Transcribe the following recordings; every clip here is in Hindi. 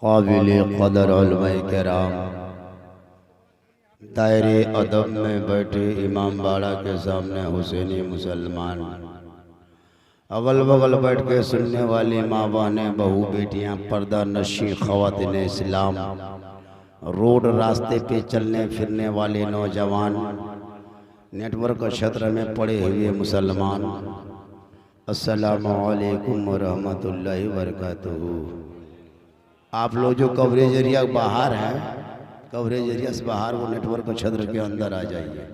काबिल क़दर उलमाए किराम, दायरे अदब में बैठे इमाम बाड़ा के सामने हुसैनी मुसलमान, अगल बगल बैठ के सुनने वाली माँ बहनें, बहू बेटियाँ, पर्दा नशी ख़वातीन इस्लाम, रोड रास्ते पे चलने फिरने वाले नौजवान, नेटवर्क क्षेत्र में पड़े हुए मुसलमान, अस्सलामु अलैकुम व रहमतुल्लाहि व बरकातुहू। आप लोग जो कवरेज एरिया बाहर हैं, कवरेज एरिया से बाहर वो नेटवर्क क्षेत्र के अंदर आ जाइए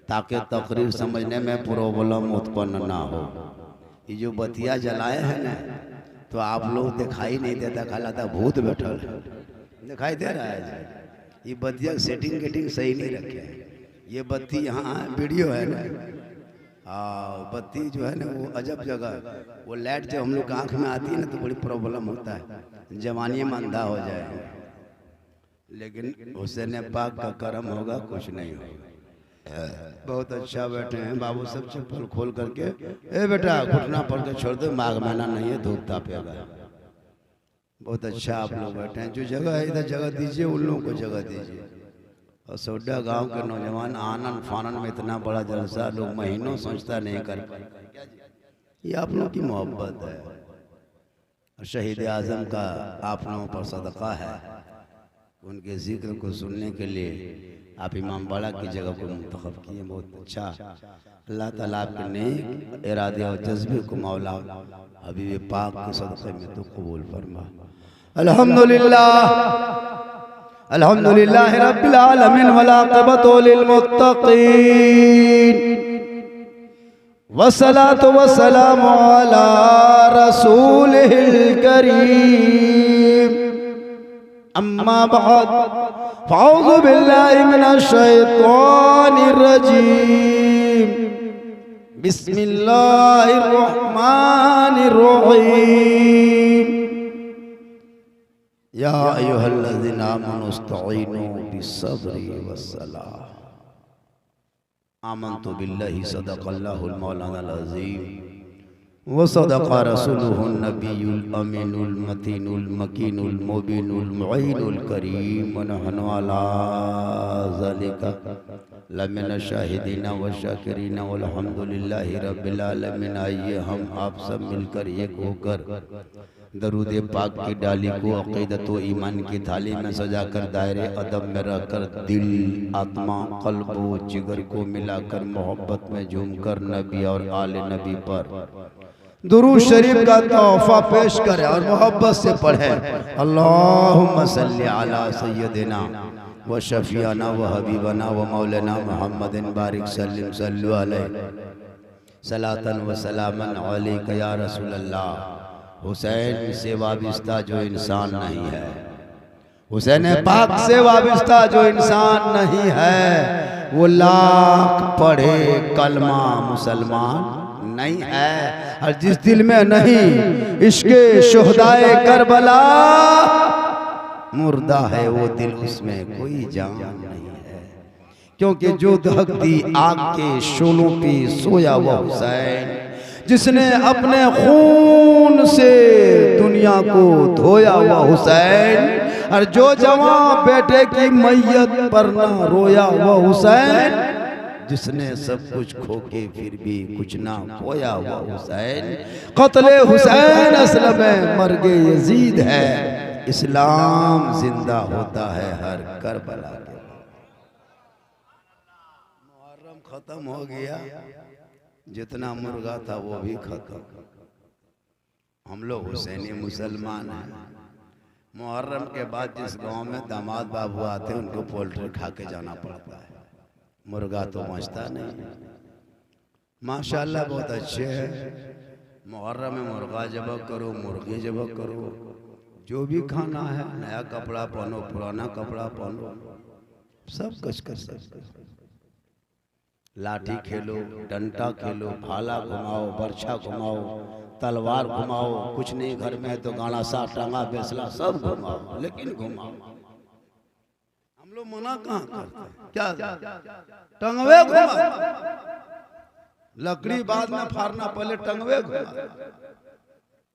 ताकि तकरीर समझने में प्रॉब्लम उत्पन्न ना हो। ये जो बतिया जलाए हैं ना, तो आप लोग दिखाई नहीं देता, खाला था भूत बैठल है, दिखाई दे रहा है। ये बतिया सेटिंग गेटिंग सही नहीं रखे हैं। ये बत्ती यहाँ वीडियो है ना, हाँ बत्ती जो है ना वो अजब जगह, वो लाइट जब हम लोग आँख में आती है ना तो बड़ी प्रॉब्लम होता है, जवानी में अंधा हो जाए। लेकिन हुसैन पाक का करम होगा, कुछ नहीं होगा। बहुत अच्छा बैठे हैं बाबू, सब चप्पल खोल करके, ए बेटा घुटना पड़ के छोड़ दो, माघ महीना नहीं है, धूप तापेगा। बहुत अच्छा आप लोग बैठे हैं। जो जगह है इधर जगह दीजिए, उन लोगों को जगह दीजिए। और सोडा गांव के नौजवान आनंद फानन में इतना बड़ा जलसा, लोग महीनों सोचता नहीं कर पाए। ये आप लोगों की मोहब्बत है। शहीद आजम का आप लोगों पर सदका है। उनके जिक्र को सुनने के लिए आप इमाम बाड़ा की जगह को मुंतखब किए, बहुत अच्छा। अल्लाह ताला आपके नेक इरादे और जज्बे को मौला हबीब पाक के सदक़े में तो कबूल फरमा। अल्हम्दुलिल्लाह अल्हम्दुलिल्लाह रब्बिल आलमीन वल आक़िबतु लिल मुत्तक़ीन वस्सलातु वस्सलामु अला रसूलिहिल करीम। अम्मा बाद फ़अऊज़ु बिल्लाहि मिनश शैतानिर रजीम। बिस्मिल्लाहिर रहमानिर रहीम। या अय्युहल्लज़ीना आमनू इस्तईनू बिस्सब्रि वस्सलाह। आमन्तु बिल्लाहि सदक़ल्लाहुल मौलानाल अज़ीम व सदक़ा रसूलुहुन नबियुल अमीनुल मतीनुल मकीनुल मुबीनुल मुईनुल करीम व नहनु अला ज़ालिका लमिन शाहिदीन व शाकिरीन वल्हम्दुलिल्लाहि रब्बिल आलमीन। आइए हम आप सब मिलकर एक होकर दरूद पाक की डाली को अक़ीदत व ईमान की थाली में सजाकर दायरे अदब में रखकर दिल, आत्मा, क़ल्ब व जिगर को मिलाकर मोहब्बत में झूमकर नबी और आले नबी पर दुरूद शरीफ का तोहफा पेश करें और मोहब्बत से पढ़ें। अल्लाहुम्मा सल्ली अला सय्यदिना व शफीअना व हबीबना व मौलाना मुहम्मदिन बारिक सल्लिम सल्लु अलैहि सलातन व सलामन अलैका या रसूल अल्लाह। हुसैन से वाबिस्ता जो इंसान नहीं है, हुसैन पाक से वाबिस्ता जो इंसान नहीं है, वो लाख पढ़े कलमा मुसलमान नहीं है। और जिस दिल में नहीं इश्क़े शुहदाए करबला, मुर्दा है वो दिल, उसमें कोई जान नहीं है। क्योंकि जो दहकती आग के शोलों पे सोया हुआ हुसैन, जिसने अपने खून से दुनिया को धोया हुआ हुसैन, और जो जवां बेटे की मैयत पर न रोया हुआ हुसैन, जिसने सब कुछ खो के फिर भी कुछ ना खोया हुआ हुसैन, क़त्ले हुसैन असल में मर्गे यजीद है। इस्लाम जिंदा होता है हर करबला के। मुहर्रम खत्म हो गया, जितना मुर्गा था वो भी खत्म। हम लोग हुसैनी मुसलमान हैं। मुहर्रम के बाद जिस गांव में दामाद बाबू आते हैं, उनको पोल्ट्री खा के जाना पड़ता है, मुर्गा तो बचता नहीं। माशाल्लाह बहुत अच्छे हैं। मुहर्रम में मुर्गा ज़बह करो, मुर्गी ज़बह करो, जो भी खाना है, नया कपड़ा पहनो, पुराना कपड़ा पहनो, सब कुछ कर सकते। लाठी खेलो, डंडा खेलो, भाला घुमाओ, बर्छा घुमाओ, तलवार घुमाओ, कुछ नहीं घर में है तो गाना सा टांगा बेसला सब घुमाओ, लेकिन घुमाओ। हम लोग मना कहाँ करते हैं? क्या टंगवे घुमा, लकड़ी बाद में फाड़ना, पहले टंगवे घुमा।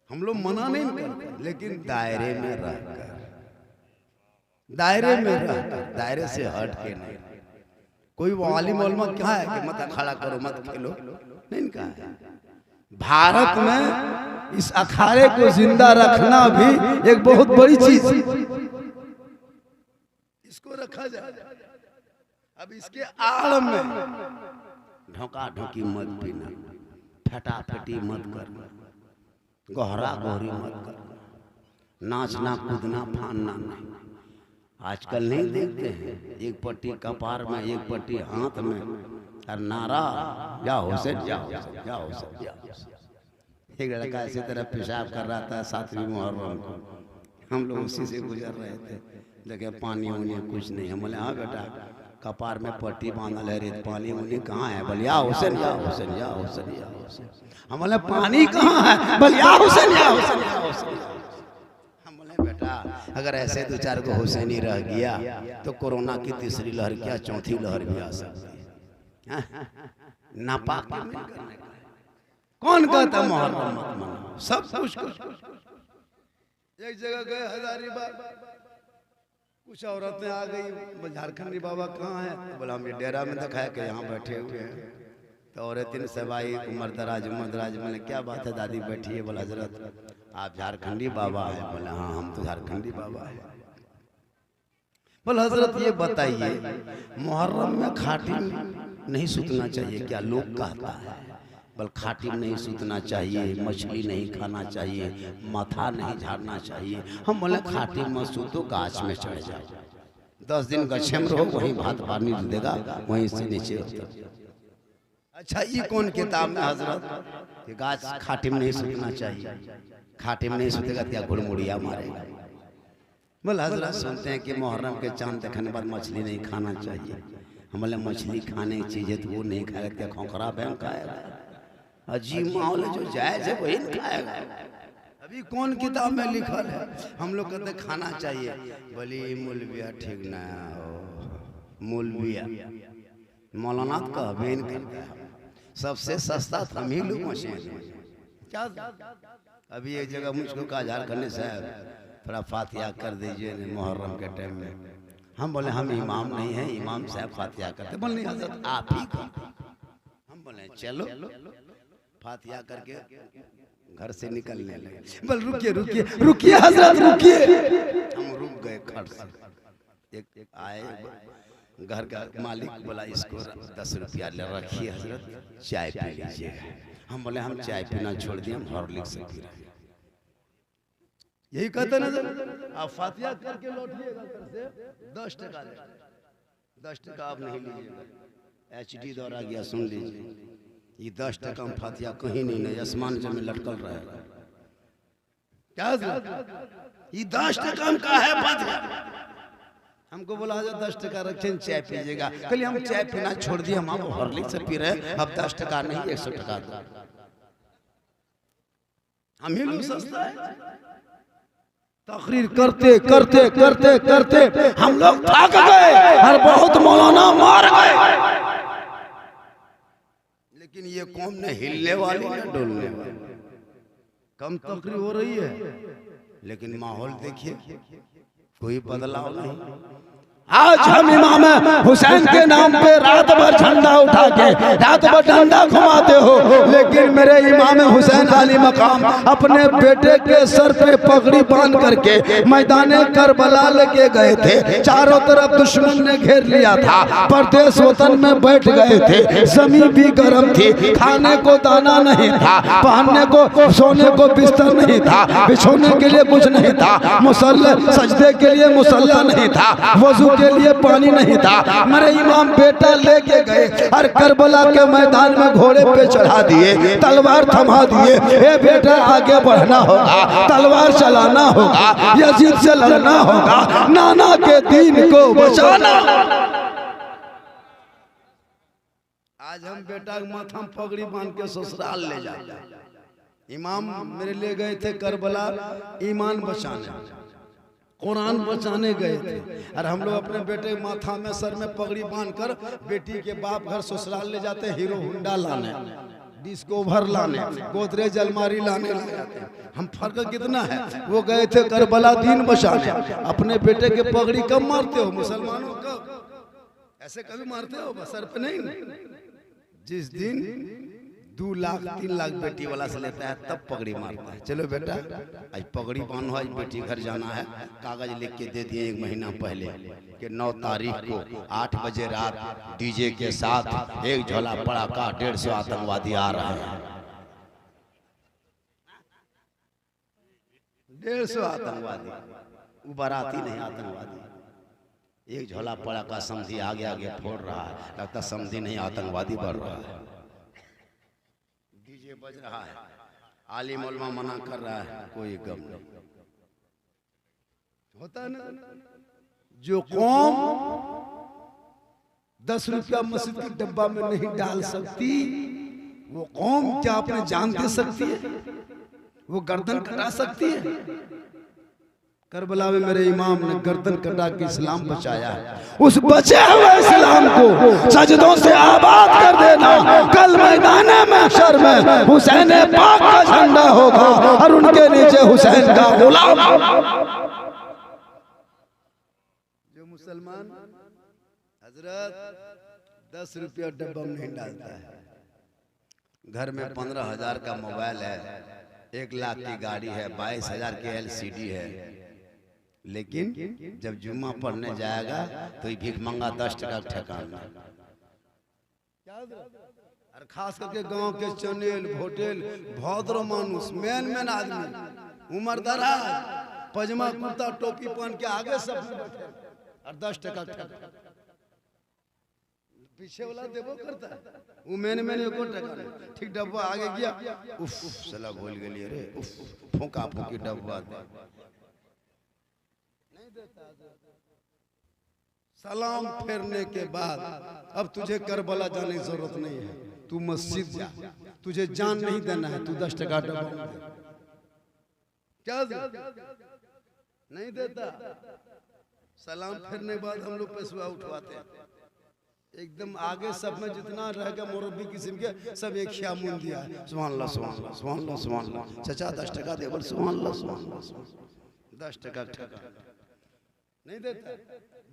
हम लोग मना नहीं करते, लेकिन दायरे में रहकर दायरे में रहकर, दायरे से हट के नहीं। कोई वाली मौलमा क्या है कि मत अखाड़ा करो मत खेलो, नहीं कहा है। भारत में इस अखाड़े को जिंदा रखना भी एक बहुत बड़ी चीज, इसको रखा जाए। अब इसके आड़ में ढोका ढोकी मत पीना, फटाफटी मत करना, गहरा गहरी मत करना, नाचना कूदना फानना नहीं। आजकल नहीं देखते हैं, एक पट्टी कपार में एक पट्टी हाथ में और नारा या हुसैन या हुसैन या हुसैन या हुसैन। एक लड़का इसी तरह पेशाब कर रहा था 7वीं मुहर्रम को, हम लोग उसी से गुजर रहे थे, देखे पानी उनी कुछ नहीं। हम बोले हाँ बेटा कपार में पट्टी बांधल है, रेत पानी उनी कहाँ है? बोले या हुसैन या हुसैन या हुसैन या हुसैन। हम बोले पानी कहाँ है? बोले या हुसैन या हुसैन या हुसैन। हम बोले बेटा अगर ऐसे 2-4 को हुसैनी रह गया तो कोरोना की तीसरी लहर क्या चौथी लहर भी आ सकती है। नापाक कौन कहता मुहर्रम मत मनाओ, सब कुछ। एक जगह गए हजारीबाग, कुछ औरतें आ गई, झारखंडी बाबा कहाँ है? बोला हम डेरा में दिखाया कि यहाँ बैठे हुए हैं। तो औरतें सब आई, उमर दराज मैंने क्या बात है दादी बैठी है? बोला हजरत आप झारखंडी बाबा है? बोले हाँ हम तो झारखंडी बाबा है। बोले हजरत ये बताइए मुहर्रम में खाटिम नहीं सूतना चाहिए क्या? लोग कहता है। बल खाटिम नहीं सूतना चाहिए, मछली नहीं खाना चाहिए, माथा नहीं झाड़ना चाहिए। हम बोले खाटिम मत सूतो, गाछ में चढ़ जाओ, 10 दिन गच्छे में रहो, वहीं भात पानी देगा, वहीं से नीचे उतर। अच्छा ये कौन किताब में हजरत कि गाछ खाटिम नहीं सूतना चाहिए? खाटिम नहीं सूतेगा क्या घुड़मुड़िया मारेगा? बोले हजरत सुनते हैं कि मुहर्रम के चांद देखने के बाद मछली नहीं खाना चाहिए। हम बोले मछली खाने की चीज है तो वो नहीं खाएगा क्या खोखरा बहन खाएगा? अजीब माहौल है, जो जायज है वही खाएगा। अभी कौन किताब में लिखा है? हम लोग कहते खाना चाहिए। बोली मौलविया ठीक ना हो, मौलविया मौलाना का बेन करता है, सबसे सस्ता हम ही लोग मशीन क्या। अभी एक जगह मुझको कहा झारखंडी साहब थोड़ा फातिहा कर दीजिए मुहर्रम के टाइम में। हम बोले हम इमाम नहीं है, इमाम साहब फातिहा करते। बोले हजरत आप ही का। हम बोले चलो फातिहा करके घर से निकलने लगे। बोल रुकिए रुकिए रुकिए हजरत रुकिए। हम रुक गए खट से। एक आए घर का मालिक, बोला इसको 10 रुपया ले रखिए हजरत, चाय पी लीजिएगा। हम बोले हम चाय पीना छोड़ दिए, हम हॉर्लिक्स से पी रहे। यही कहते ना आप फातिहा करके लौटिएगा घर से 10 टका ले, 10 टका आप नहीं लीजिएगा। HD दौर आ गया, सुन लीजिए, ये 10 टका में फातिहा कहीं नहीं, आसमान में लटकल रहा है। क्या ये 10 टका में का है फातिहा? हमको बोला हजरत 10 टका रखें चाय पीजिएगा। कल हम चाय पीना छोड़ दिए, हम हॉर्लिक्स से पी रहे, अब 10 टका नहीं 100 टका दो। हम ही लोग सस्ता है। तकरीर करते करते करते करते हम लोग थक गए और बहुत मौलाना मार गए, लेकिन ये कौम ने हिलने वाली न डोलने वाली। कम तकरीर हो रही है लेकिन माहौल देखिए कोई बदलाव नहीं। आज हम इमाम हुसैन के नाम पे रात भर झंडा उठा के रात भर डंडा घुमाते हो, लेकिन मेरे इमाम हुसैन अली मकाम अपने बेटे के सर पे पगड़ी बांध करके मैदान करबला लेके गए थे। चारों तरफ दुश्मन ने घेर लिया था, परदेश वतन में बैठ गए थे, जमीन भी गर्म थी, खाने को दाना नहीं था, पहनने को सोने को बिस्तर नहीं था, बिछोने के लिए कुछ नहीं था, मुसल्ला सजदे के लिए मुसल्ला नहीं था, वजू के लिए पानी नहीं था। मेरे इमाम बेटा लेके गए और करबला के मैदान में घोड़े पे चढ़ा दिए, तलवार थमा दिए। ए बेटा आगे बढ़ना होगा, तलवार चलाना होगा, यजीद से लड़ना होगा, नाना के दीन को बचाना। आज हम बेटा माथा पगड़ी बांध के ससुराल ले जाते। इमाम मेरे ले गए थे करबला ईमान बचाने, कुरान बचाने गए थे, और हम लोग अपने बेटे माथा में सर में पगड़ी बांधकर बेटी के बाप घर ससुराल ले जाते, हीरो हुंडा लाने। डिस्कोवर लाने, गोदरेज अलमारी लाने लग जाते हैं। हम फर्क कितना है। वो गए थे करबला दीन बचाने, अपने बेटे के पगड़ी कब मारते हो मुसलमानों को? ऐसे कभी मारते हो सर पे नहीं। जिस दिन 2 लाख 3 लाख बेटी वाला से लेता है तब पगड़ी मारता है। चलो बेटा आज पगड़ी बांधो, आज बेटी घर जाना है। कागज लिख के दे दिए 1 महीना पहले कि 9 तारीख को 8 बजे रात डीजे के साथ 1 झोला पड़ाका 150 आतंकवादी आ रहे हैं। 150 आतंकवादी, वो बाराती नहीं आतंकवादी। 1 झोला पड़ाका समधी आगे आगे फोड़ रहा है, लगता समधी नहीं आतंकवादी बढ़ रहा है। डीजे बज रहा है, आलिम उलमा मना कर रहा है, कोई गम नहीं होता ना। जो कौम 10 रुपया मस्जिद के डब्बा में नहीं डाल सकती, वो कौम क्या अपने जान दे सकती है? वो गर्दन कटा सकती है? करबला में मेरे इमाम ने गर्दन कटा के इस्लाम बचाया है। उस बचे हुए इस्लाम को सजदों से आबाद कर देना। कल मैदान महशर में हुसैन पाक का झंडा होगा और उनके नीचे हुसैन का गुलाम। जो मुसलमान हजरत 10 रुपया डब्बा में नहीं डालता है, घर में 15,000 का मोबाइल है, 1 लाख की गाड़ी है, 22,000 की LCD है, लेकिन जब जुम्मा पढ़ने जाएगा तो ये भीख मंगा 10 टका ठेकाना। और खास करके गांव के चनेल होटल भौद्र मानुस मेन आदमी उम्र दराज पजमा कुर्ता टोपी पहन के आगे सब बैठे और 10 टका ठेका। पीछे वाला देवो करता है, वो मेन एको टका ठीक। डब्बा आगे गया, उफ साला भूल गई रे, उफ फूका फूकी डब्बा सलाम फेरने के बाद अब तुझे करबला जाने की जरूरत नहीं है। तू मस्जिद जा, तुझे जान नहीं देना है, तू 10 टका डब्बा क्या नहीं देता। सलाम फेरने के बाद हम लोग पैसा उठवाते हैं एकदम आगे। सब में जितना रहेगा मुरब्बी किस्म के सब एक खिया मुन दिया है। सुभान अल्लाह सुभान अल्लाह सुभान अल्लाह सुभान अल्लाह। चाचा 10 टका दे, बोल सुभान अल्लाह सुभान अल्लाह। 10 टका नहीं देता।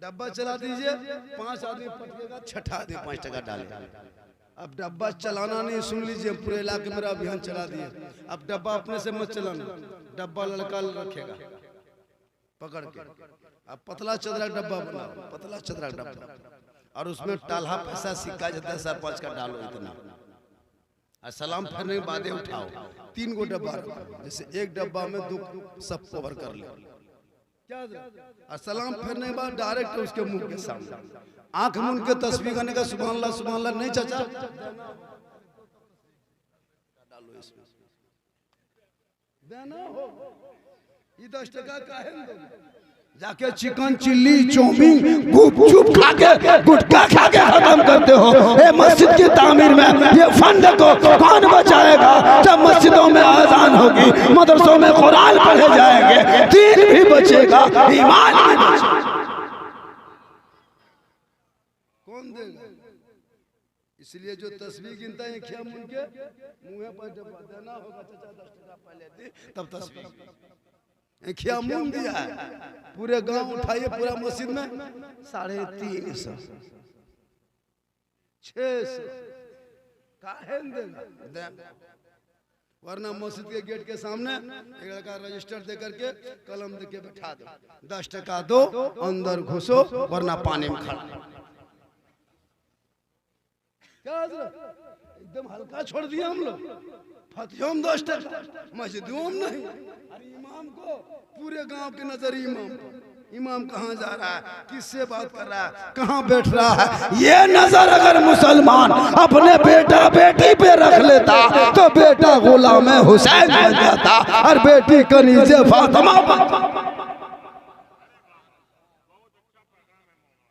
डब्बा चला दीजिए, 5 आदमी पटकेगा, छठा आदमी 5 टका डाले। अब डब्बा चलाना नहीं, सुन लीजिए, पूरे इलाके मेरा अभियान चला दिए। अब डब्बा अपने से मत चलाना, डब्बा लड़का रखेगा पकड़ के। अब पतला चदरा डब्बा बनाओ, पतला चदरा डब्बा, और उसमें टाला पैसा सिक्का जाता है, सरपंच का डालो इतना। और सलाम फेरने के बाद उठाओ, 3 गो डब्बा, जैसे एक डब्बा में 2 सब कवर कर ले। और सलाम फेरने के बाद डायरेक्ट उसके मुंह के सामने आंख मूंद के तस्बीह करने का, सुभान अल्लाह नहीं चाचा डालो इसमें देना हो। ये 10 टका का है। जाके चिकन चिल्ली चाउमीन गुपचुप खा के गुटखा खा के खत्म करते हो। ए मस्जिद की तामीर में ये फंड को कौन बचाएगा? जब मस्जिदों में अजान होगी, मदरसों में कुरान पढ़े जाएंगे, दीन भी बचेगा, ईमान भी बचेगा। कौन देगा? इसलिए जो तस्बीह गिनता है खिया मुन के मुंह पर देना होगा, चाचा 10 टका पहले दे तब तस्बीह खिया मुन दिया है। पूरे गांव उठाइए, पूरा मस्जिद में 350 600 काहे देगा? वरना मस्जिद के गेट के सामने एक लड़का रजिस्टर दे करके कलम दे के बैठा दो, 10 टका दो, अंदर घुसो, वरना पानी में खड़ा। क्या एकदम हल्का छोड़ दिया हम लोग। फतियों में 10 टका, मस्जिदों में नहीं। अरे इमाम को पूरे गांव के नजर इमाम कहाँ जा रहा है, किससे बात कर रहा है, कहाँ बैठ रहा है, ये नजर अगर मुसलमान अपने बेटा बेटी पे रख लेता तो बेटा गुलाम हुसैन बन जाता और बेटी कनीज़े फातिमा।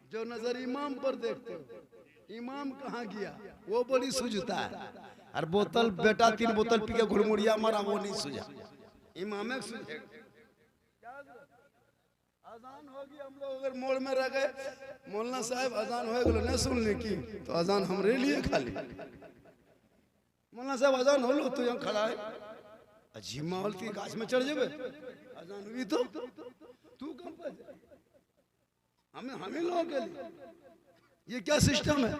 जो नजर इमाम पर देखते हो, इमाम कहाँ गया वो बड़ी सूझता है। और बोतल बेटा 3 बोतल पी के घुड़मुड़िया मारा, वो नहीं सूझा, इमाम सूझेगा। अजान होगी, हम लोग अगर मोड़ में रह गए, मौलाना साहब अजान हो गए न सुनने की, तो अजान हमरे लिए खाली मौलाना साहब अजान हो लो, तू यहाँ खड़ा है, अजीब माहौल थी, गाछ में चढ़ जावे, अजान हुई तो तू कम पर हमें लोगों के लिए ये क्या सिस्टम है?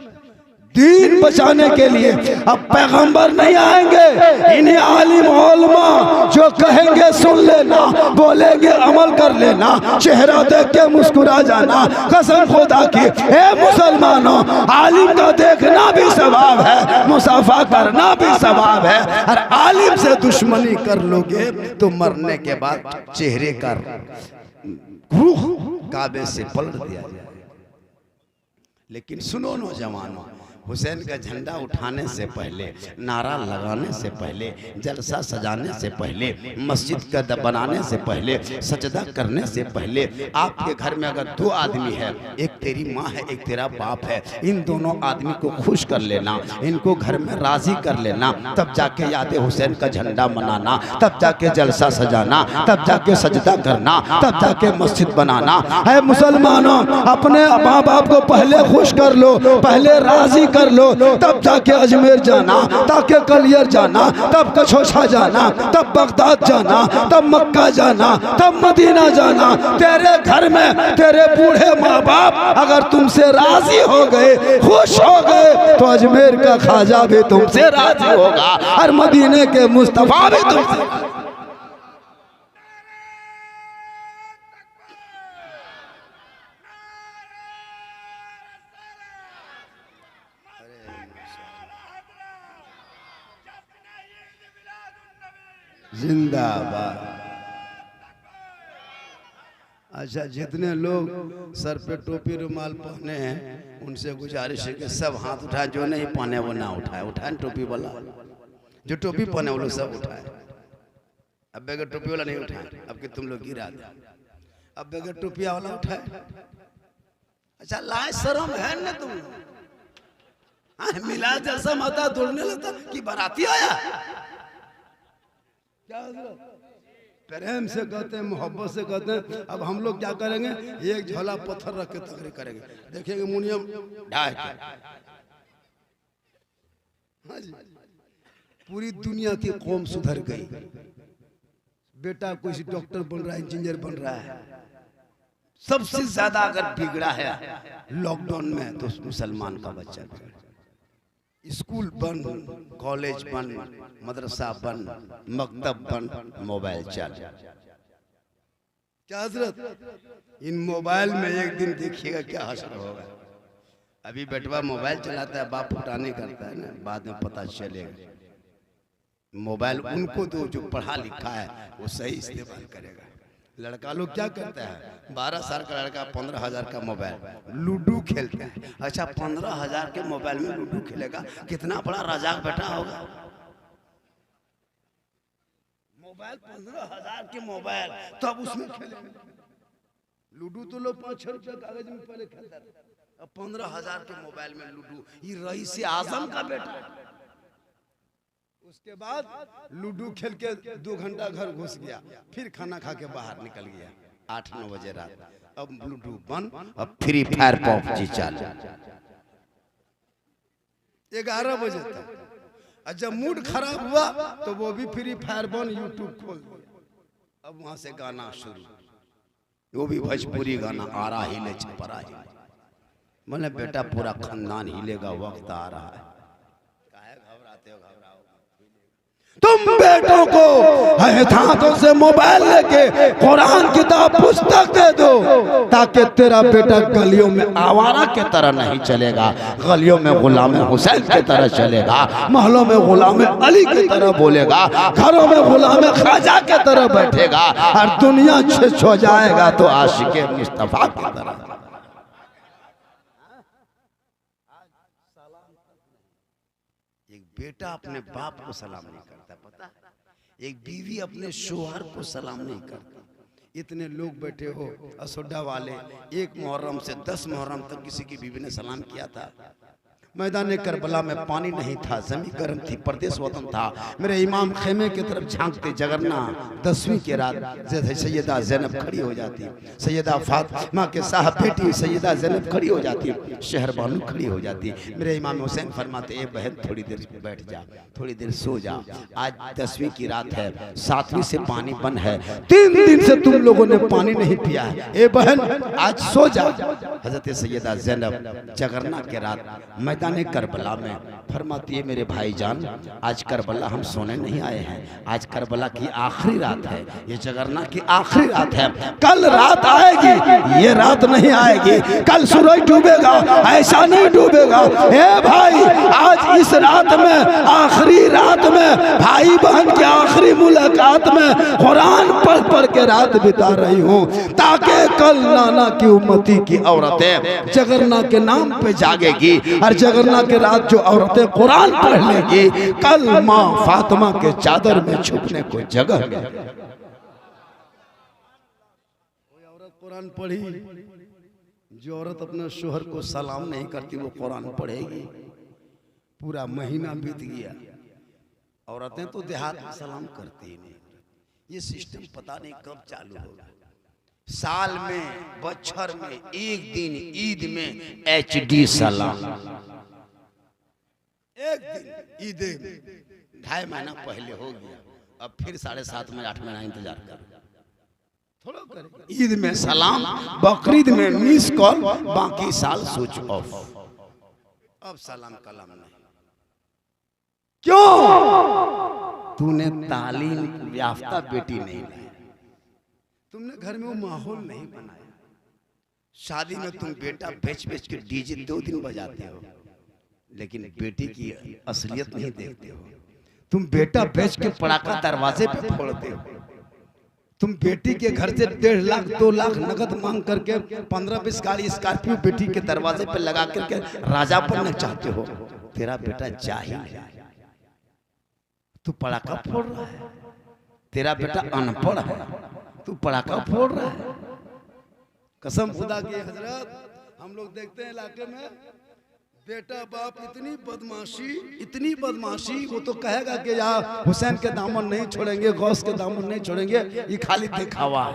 दीन बचाने के लिए अब पैगंबर नहीं आएंगे, इन्हें आलिम उलमा जो कहेंगे सुन लेना, बोलेंगे अमल कर लेना, चेहरा देख के मुस्कुरा जाना। कसम खुदा की, हे मुसलमानों, आलिम का देखना भी सवाब है, मुसाफा करना भी सवाब है। और आलिम से दुश्मनी कर लोगे तो मरने के बाद चेहरे का रूह काबे से पलट दिया जाए। लेकिन सुनो नौजवानों, हुसैन का झंडा उठाने से पहले, नारा लगाने से पहले, जलसा सजाने से पहले, मस्जिद का बनाने से पहले, सजदा करने से पहले, आपके घर में अगर दो आदमी है, एक तेरी माँ है, एक तेरा बाप है, इन दोनों आदमी को खुश कर लेना, इनको घर में राजी कर लेना, तब जाके याद हुसैन का झंडा बनाना, तब जाके जलसा सजाना, तब जाके सजदा करना, तब जाके मस्जिद बनाना है। मुसलमानों, अपने माँ बाप को पहले खुश कर लो, पहले राजी कर लो, तब जाके अजमेर जाना, ताकि कलियर जाना, तब कछोछा जाना, तब बगदाद जाना, तब मक्का जाना, तब मदीना जाना। तेरे घर में तेरे बूढ़े माँ बाप अगर तुमसे राजी हो गए, खुश हो गए, तो अजमेर का खाजा भी तुमसे राजी होगा और मदीने के मुस्तफा भी तुमसे। जिंदाबाद। अच्छा, जितने लोग सर पे टोपी रुमाल पहने हैं उनसे गुजारिश है कि सब हाथ उठाए, जो नहीं पहने वो ना उठाए। उठाए टोपी वाला, जो टोपी पहने वो लोग सब उठाए। अब बगैर टोपी वाला नहीं उठाए, अब कि तुम लोग गिरा दे। अब बगैर टोपिया वाला उठाए। अच्छा, लाए शर्म है ना तुम लोग? मिला जैसा माता दौड़ने लगता कि बाराती आया। क्या प्रेम से कहते हैं, मोहब्बत से कहते हैं। अब हम लोग क्या करेंगे, एक झोला पत्थर रख के तकरीर करेंगे, देखेंगे मुनियम ढाई के। हाँ जी, पूरी दुनिया की कौम सुधर गई। बेटा कोई डॉक्टर बन रहा है, इंजीनियर बन रहा है। सबसे ज्यादा अगर बिगड़ा है लॉकडाउन में तो मुसलमान का बच्चा। स्कूल बंद, कॉलेज बंद, मदरसा बंद, मकतब बंद, मोबाइल चल। क्या हजरत, इन मोबाइल में एक दिन देखिएगा क्या हश्र होगा। अभी बेटवा मोबाइल चलाता है, बाप फुटानी करता है ना, बाद में पता चलेगा। मोबाइल उनको दो जो पढ़ा लिखा है, वो सही इस्तेमाल करेगा। लड़का लोग क्या करता है, 12 साल का लड़का 15,000 का मोबाइल, लूडो खेलता है। अच्छा, 15,000 के मोबाइल में लूडो खेलेगा, कितना बड़ा रजाक बेटा होगा। मोबाइल 15,000 के मोबाइल, तो अब उसमें खेलेंगे लूडो। तो लोग 5-6 रुपए कागज में पहले खेलता था, अब 15,000 के मोबाइल में लूडो। ये रईस आजम का बेटा है। उसके बाद लूडो खेल के 2 घंटा घर घुस गया, फिर खाना खा के बाहर निकल गया 8-9 बजे रात। अब लूडो बंद, अब फ्री फायर पबजी चालू 11 बजे तक। और जब मूड खराब हुआ तो वो भी फ्री फायर बंद, यूट्यूब खोल दिया। अब वहां से गाना शुरू, वो भी भोजपुरी गाना, आरा हिले छपरा हिले। मैंने बेटा पूरा खानदान हिलेगा, वक्त आ रहा है। तुम बेटों को हाथों से मोबाइल लेके कुरान किताब पुस्तक दे दो, ताकि तेरा बेटा गलियों में आवारा के तरह नहीं चलेगा, गलियों में गुलाम हुसैन के तरह चलेगा, महलों में गुलाम अली की तरह बोलेगा, घरों में गुलाम ख्वाजा के तरह बैठेगा, और दुनिया छिछ हो जाएगा तो आशिक मुस्तफा की तरह। एक बेटा अपने बाप को सलाम नहीं करता, पता है? एक बीवी अपने शोहर को सलाम नहीं करती। इतने लोग बैठे हो असोडा वाले, 1 मुहर्रम से 10 मुहर्रम तक किसी की बीवी ने सलाम किया था? मैदान करबला में पानी नहीं था, जमीन गर्म थी, परदेश वतन था। मेरे इमाम खेमे की तरफ झांकते जगरना 10वीं की रात सैयदा ज़ैनब खड़ी हो जाती, सैयदा फातिमा के साहब बेटी सैयदा ज़ैनब खड़ी हो जाती, शहर बानू खड़ी हो जाती। मेरे इमाम हुसैन फरमाते, ए बहन थोड़ी देर बैठ जा, थोड़ी देर सो जा, आज 10वीं की रात है, 7वीं से पानी बंद है, 3 दिन से तुम लोगों ने पानी नहीं पिया है, ए बहन आज सो जा। हजरत सैयदा ज़ैनब जगरना के रात मैदान करबला में फरमाती है, मेरे भाईजान आज करबला हम सोने नहीं आए हैं, आज करबला की आखिरी रात है, ये जगरना की आखिरी रात है, कल रात आएगी, ये रात नहीं आएगी, कल सूरज डूबेगा, ऐसा नहीं डूबेगा। ए भाई आज इस रात में, आखिरी रात में, भाई बहन की आखिरी मुलाकात में कुरान पढ़ पढ़ के रात बिता रही हूँ, ताकि कल नाना की उम्मती की औरतें जगरना के नाम पे जागेगी, और जगरना के रात जो औरतें कुरान पढ़ लेगी, कल माँ फातिमा के चादर में छुपने को जगह मिलेगी। कोई औरत कुरान पढ़ी, जो औरत अपने शोहर को सलाम नहीं करती वो कुरान पढ़ेगी। पूरा महीना बीत गया, औरतें तो देहात में सलाम करती ही नहीं। ये सिस्टम पता नहीं कब चालू होगा। साल में, बच्छर में, एक दिन ईद में HD सलाम, एक दिन ईद 2.5 महीना पहले हो गया, अब फिर 7.5 महीना 8 महीना इंतजार कर, थोड़ा करें। ईद में सलाम, बकरीद में मिस कॉल, बाकी साल स्विच ऑफ। अब सलाम कलाम नहीं। क्यों? तूने तालीम याफ्ता बेटी नहीं लाई, तुमने घर में वो माहौल नहीं बनाया। शादी में तुम बेटा बेच बेच के डीजे 2 दिन बजाते हो, लेकिन बेटी की असलियत नहीं देखते हो। तुम बेटा बेच के पटाखा दरवाजे पे फोड़ते हो। तुम बेटी के घर से 1.5 लाख 2 लाख नगद मांग करके 15-20 गाड़ी स्कॉर्पियो बेटी के दरवाजे पे लगा करके राजा बनना चाहते हो। तेरा बेटा जाहिल है, तू पटाखा फोड़ रहा है। तेरा बेटा अनपढ़ है, तू पटाखा फोड़ रहा है। कसम खुदा की हजरत, हम लोग देखते हैं इलाके में बेटा बाप इतनी बदमाशी, वो तो कहेगा कि यार हुसैन के दामन नहीं छोड़ेंगे, गौस के दामन नहीं छोड़ेंगे, ये खाली दिखावा।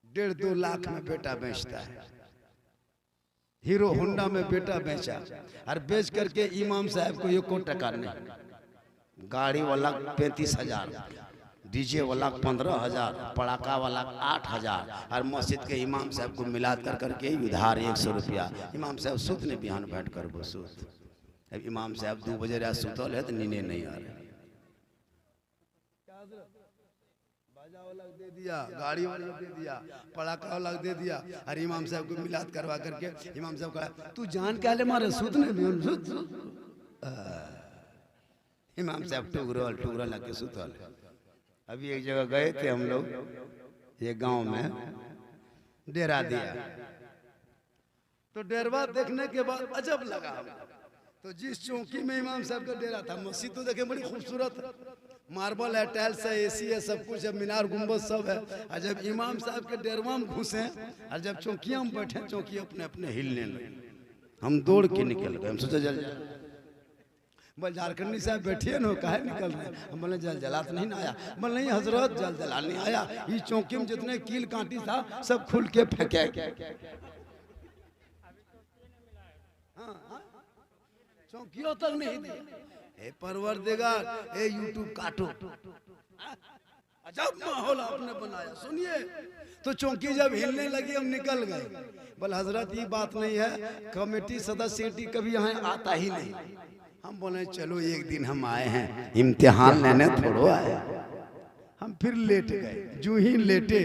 1.5-2 लाख में बेटा बेचता है। हीरो होंडा में बेटा बेचा, और बेच करके इमाम साहब को 1 टका नहीं। गाड़ी वाला 35,000, डीजे वाला 15,000, पड़ाका वाला 8,000, और मस्जिद के इमाम साहब को मिला कर करके उधार 100 रुपया। इमाम साहब सुत ने बिहान बैठ कर वो सुत। अब इमाम साहब 2 बजे रात सुतल है तो नींद नहीं आ रही। बाजा वाला दे दिया, गाड़ी वाला दे दिया, पड़ाका वाला दे दिया, और इमाम साहब को मिलाद करवा करके इमाम साहब कहा तू जान क्या ले मारे सुत ने इमाम साहब टुकड़ा लग के सुतल। अभी एक जगह गए थे हम लोग, ये गांव में डेरा दिया, तो डेरवा देखने के बाद अजब लगा। तो जिस चौकी में इमाम साहब का डेरा था, मस्जिद तो देखे बड़ी खूबसूरत, मार्बल है, टाइल्स है, AC है, सब कुछ है, मीनार गुंबद सब है। और जब इमाम साहब के डेरवा में घुसे और जब चौकियां में बैठे, चौकी अपने अपने हिलने लगे। हम दौड़ के निकल गए। हम सोचा जल बोल झारखंडी साहब बैठिए ना, काहे निकल रहे हैं? हम बोले जल जला तो नहीं ना आया? बोल नहीं हजरत, जल जला नहीं आया, इस चौकी में जितने कील कांटी था सब खुल के फेंके। चौकियों तक नहीं दिया। ए परवरदिगार, ए यूट्यूब काटो, अजब माहौल आपने बनाया। सुनिए, तो चौकी जब हिलने लगी हम निकल गए। बोल हजरत ये बात नहीं है, कमेटी सदस्य कभी यहाँ आता ही नहीं। हम बोले चलो एक दिन हम आए हैं, इम्तिहान लेने थोड़ो आए। हम फिर लेट गए। जो ही लेटे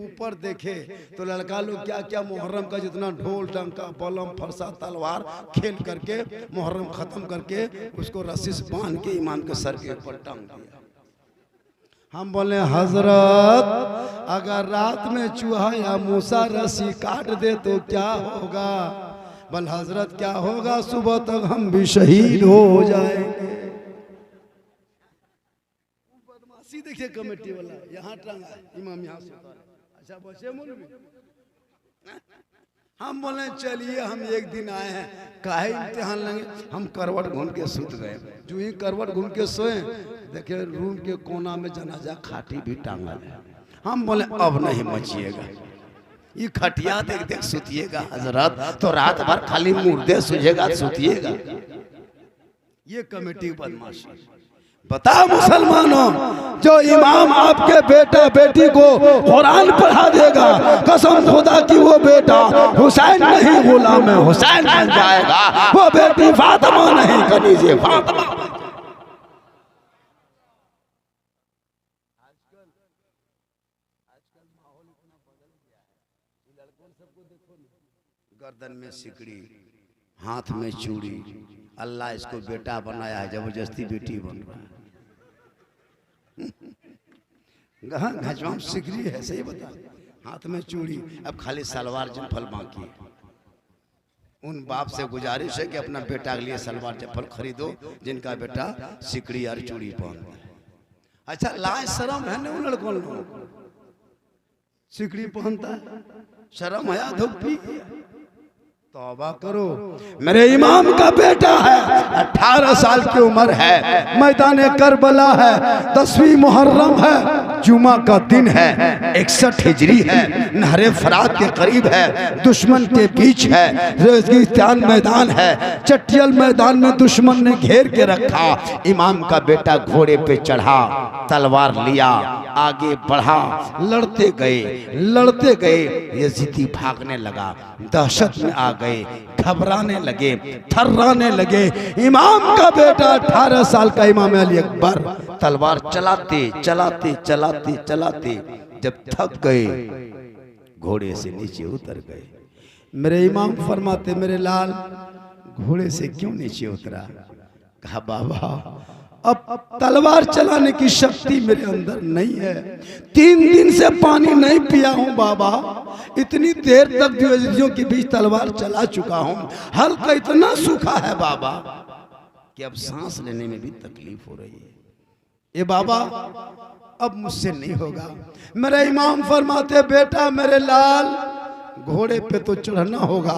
ऊपर देखे तो लड़का लोग क्या क्या मुहर्रम का जितना ढोल डंका बलम फरसा तलवार खेल करके मुहर्रम खत्म करके उसको रस्सी से बांध के इमाम के सर के ऊपर टांग दिया। हम बोले हजरत अगर रात में चूहा या मूसा रस्सी काट दे तो क्या होगा? बल हजरत क्या होगा, सुबह तक हम भी शहीद हो जाएंगे। बदमाशी देखिए कमेटी वाला, यहाँ टांगा इमाम यहाँ से। अच्छा बचे मौलवी हम बोले चलिए हम एक दिन आए हैं, काहे इम्तिहान लेंगे। हम करवट घूम के सूत गए। जो ही करवट घूम के सोए, देखे रूम के कोना में जनाजा खाटी भी टांगल है। हम बोले अब नहीं मचिएगा, ये खटिया देख देख सुतिएगा हजरत, तो रात भर खाली मुर्दे सुझेगा सुतिएगा। ये कमेटी बदमाशी। बता मुसलमानों, जो इमाम आपके बेटा बेटी को कुरान पढ़ा देगा, कसम खुदा की वो बेटा हुसैन नहीं गुलाम हुसैन बन जाएगा, वो बेटी फातिमा नहीं कनीज़े फातिमा। गर्दन में सिकड़ी, हाथ में चूड़ी, अल्लाह इसको बेटा बनाया है, जबरदस्ती बेटी बन रहा है। घचवाम सिकड़ी है, सही बता, हाथ में चूड़ी, अब खाली सलवार चप्पल बाकी है। उन बाप से गुजारिश है कि अपना बेटा के लिए सलवार चप्पल खरीदो जिनका बेटा सिकड़ी और चूड़ी पहनता है। अच्छा लाज शर्म है ना उन लड़कों को, सिकड़ी पहनता है, शर्म है धोपी। तौबा करो, मेरे इमाम का बेटा है, 18 साल की उम्र है, मैदान करबला है, 10वीं मुहर्रम है, जुमा का दिन है, 61 हिजरी है, नहरे फरात के करीब है, दुश्मन के बीच है, रेगिस्तान मैदान है, चटियल मैदान में दुश्मन ने घेर के रखा। इमाम का बेटा घोड़े पे चढ़ा, तलवार लिया, आगे बढ़ा, लड़ते गए। यजीदी भागने लगा, दहशत में आ गए, घबराने लगे, थर्राने लगे। इमाम का बेटा 18 साल का इमाम अली अकबर तलवार चलाते जब थक गए, घोड़े से नीचे उतर गए। मेरे इमाम फरमाते, मेरे लाल घोड़े से क्यों नीचे उतरा? कहा बाबा अब तलवार चलाने की शक्ति मेरे अंदर नहीं है, 3 दिन से पानी नहीं पिया हूं बाबा, इतनी देर तक यजीदियों के बीच तलवार चला चुका हूं, हल्का इतना सूखा है बाबा कि अब सांस लेने में भी तकलीफ हो रही है। ये बाबा अब मुझसे नहीं होगा। मेरे इमाम फरमाते, बेटा मेरे लाल घोड़े पे तो चढ़ना होगा,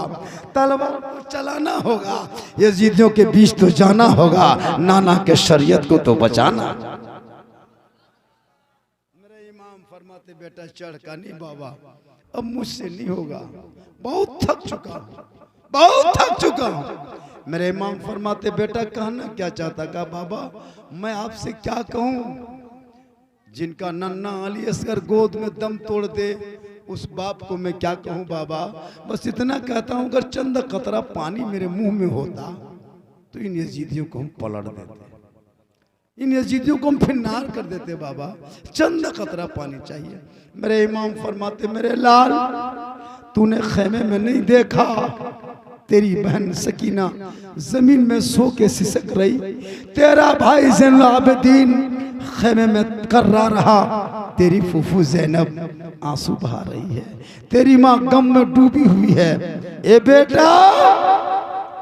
तलवार को चलाना होगा, यजीदियों के बीच तो जाना होगा, नाना के शरीयत को तो बचाना। मेरे इमाम फरमाते, बेटा चढ़ का नहीं बाबा, अब मुझसे नहीं होगा, बहुत थक चुका हूं। मेरे इमाम फरमाते, बेटा कहना क्या चाहता? का बाबा मैं आपसे क्या कहूं, जिनका नन्ना अली असगर गोद में दम तोड़ दे उस बाप को मैं क्या कहूं बाबा। बस इतना कहता हूं, अगर चंद कतरा पानी मेरे मुंह में होता तो इन यजीदियों को हम पलट देते, इन यजीदियों को हम फिन्नार कर देते बाबा, चंद कतरा पानी चाहिए। मेरे इमाम फरमाते, मेरे लाल तूने खेमे में नहीं देखा, तेरी बहन सकीना जमीन में सो के सिसक रही, तेरा भाई ज़ैनुल आबिदीन खेमे में कर्रा रहा, तेरी फूफू ज़ैनब आंसू बहा रही है, तेरी माँ गम में डूबी हुई है। ए बेटा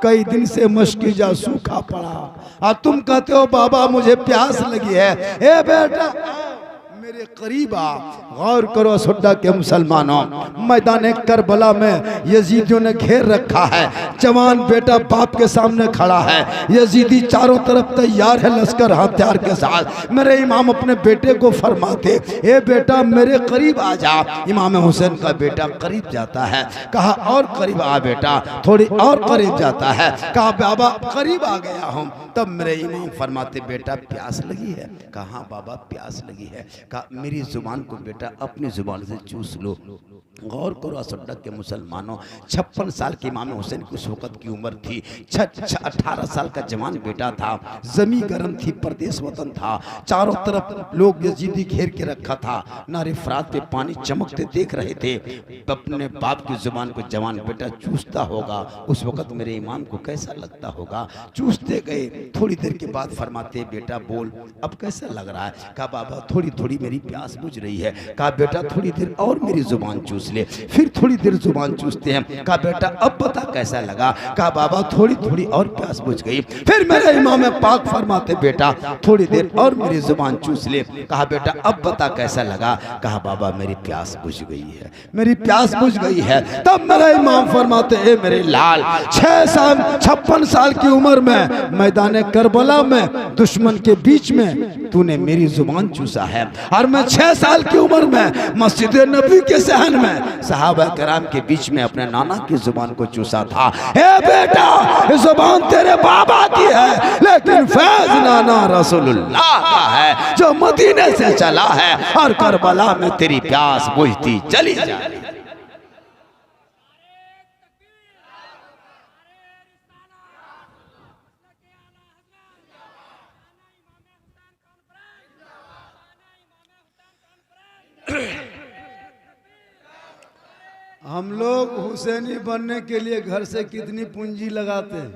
कई दिन से मशकीजा सूखा पड़ा और तुम कहते हो बाबा मुझे प्यास लगी है। ए बेटा मेरे करीब आ, गौर करो सुड्डा के मुसलमानों, मैदान करबला में यजीदियों ने घेर रखा है, जवान बेटा बाप के सामने खड़ा है, यजीदी चारों तरफ तैयार है लश्कर हथियार के साथ। मेरे इमाम अपने बेटे को फरमाते, ए बेटा मेरे करीब आ जा। इमाम हुसैन का बेटा करीब जाता है, कहा और करीब आ बेटा, थोड़ी और करीब जाता है, कहा बाबा करीब आ गया हूँ। तब मेरे इमाम फरमाते, बेटा प्यास लगी है? कहा बाबा प्यास लगी है। कहा मेरी जुबान को बेटा अपनी जुबान से चूस लो। गौर करो असड्डा के मुसलमानों, 56 साल के इमाम हुसैन की उस वक़्त की उम्र थी, 18 साल का जवान बेटा था, जमी गर्म थी, परदेश वतन था, चारों तरफ लोग यजीदी घेर के रखा था, नारे फरात पे पानी चमकते देख रहे थे। अपने बाप की जुबान को जवान बेटा चूसता होगा, उस वक़्त मेरे इमाम को कैसा लगता होगा। चूसते गए, थोड़ी देर के बाद फरमाते, बेटा बोल अब कैसा लग रहा है? कहा बाबा थोड़ी थोड़ी मेरी प्यास बुझ रही है। कहा बेटा थोड़ी देर और मेरी जुबान चूस चूस ले। फिर थोड़ी देर जुबान चूसते हैं। कहा बेटा अब बता कैसा लगा? कहा बाबा थोड़ी थोड़ी और प्यास बुझ गई। फिर मेरे इमाम पाक फरमाते बेटा थोड़ी देर और मेरी जुबान चूस ले। कहा बेटा अब बता कैसा लगा? कहा बाबा मेरी प्यास बुझ गई है, मेरी प्यास बुझ गई है। तब मेरे इमाम फरमाते ए मेरे लाल, 56 साल की उम्र में मैदान करबला में दुश्मन के बीच में तूने मेरी जुबान चूसा है, और मैं 6 साल की उम्र में मस्जिद नबी के सहन में सहाबा कराम के बीच में अपने नाना की जुबान को चूसा था। ए बेटा जुबान तेरे बाबा की है, लेकिन फैज नाना रसूलुल्लाह का है जो मदीने से चला है, और करबला में तेरी प्यास बुझती चली जाए। हम लोग हुसैनी बनने के लिए घर से कितनी पूंजी लगाते हैं?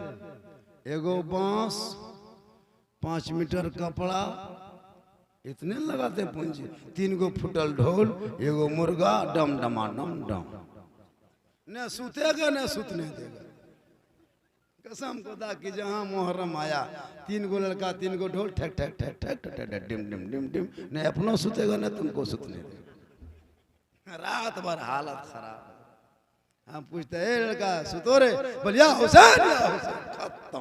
एगो बांस, 5 मीटर कपड़ा, इतने लगाते हैं पूंजी। 3 गो फुटल ढोल, एगो मुर्गा, डम डमा डम डम। न सुतेगा न सुतने देगा। कसम खुदा की जहाँ मुहर्रम आया 3 गो लड़का 3 गो ढोल, ठक ठक ठक ठक ठक डिम डिम डिम डिम। न अपना सुतेगा न तुमको सुतने देगा। रात भर हालत खराब। हम पूछते हैं लड़का सुतो रे, बोलिया हुसैन खत्म।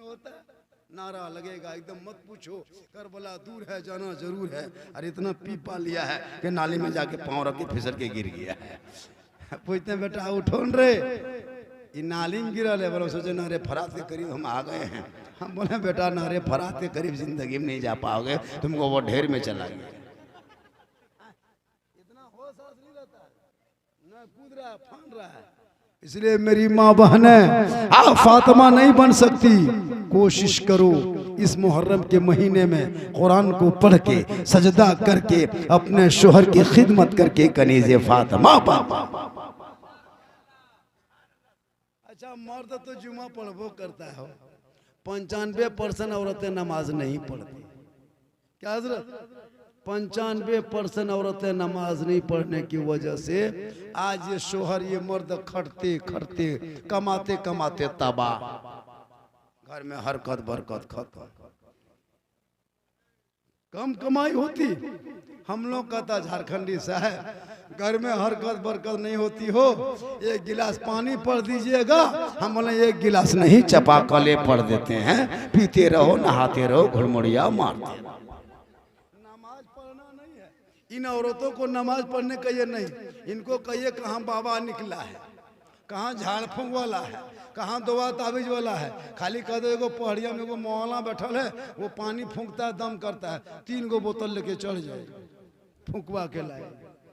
होता है नारा लगेगा एकदम मत पूछो, करबला दूर है जाना जरूर है। और इतना पीपा लिया है कि नाली में जाके पाँव रख के फिसल के गिर गया है। पूछते हैं बेटा उठो रे, ये नाली में गिरा ले। बोलो सोचे नारे फरात के करीब हम आ गए हैं। हम बोले बेटा नारे फरात के करीब जिंदगी में नहीं जा पाओगे, तुमको वो ढेर में चला गया। कूद रहा है, फान रहा है। इसलिए मेरी माँ बहनें, आप फातिमा नहीं बन सकती, कोशिश करो इस मुहर्रम के महीने में कुरान को पढ़ के सजदा करके अपने शोहर की खिदमत करके कनीज़े फातिमा पापा। अच्छा मर्द तो जुमा पढ़बो करता है, 95% औरतें नमाज नहीं पढ़ती। क्या हजरत? 95% औरतें नमाज नहीं पढ़ने की वजह से आज ये शोहर ये मर्द खटते खटते कमाते कमाते तबाह, घर में हरकत बरकत खत्म। कम कमाई होती। हम लोग का था झारखंडी साहब, घर में हरकत बरकत नहीं होती हो, 1 गिलास पानी पढ़ दीजिएगा। हम बोले 1 गिलास नहीं, चपाकले पढ़ देते हैं, पीते रहो नहाते रहो घुड़मुड़िया मारते। इन औरतों को नमाज पढ़ने कहिए नहीं, इनको कहिए कहाँ बाबा निकला है, कहाँ झाड़ फूंक वाला है, कहाँ दुआ ताबीज वाला है। खाली कह दो एगो पहाड़िया में एगो मौला बैठल है, वो पानी फूंकता है, दम करता है, 3 गो बोतल लेके चढ़ जाए, फूंकवा के लाए।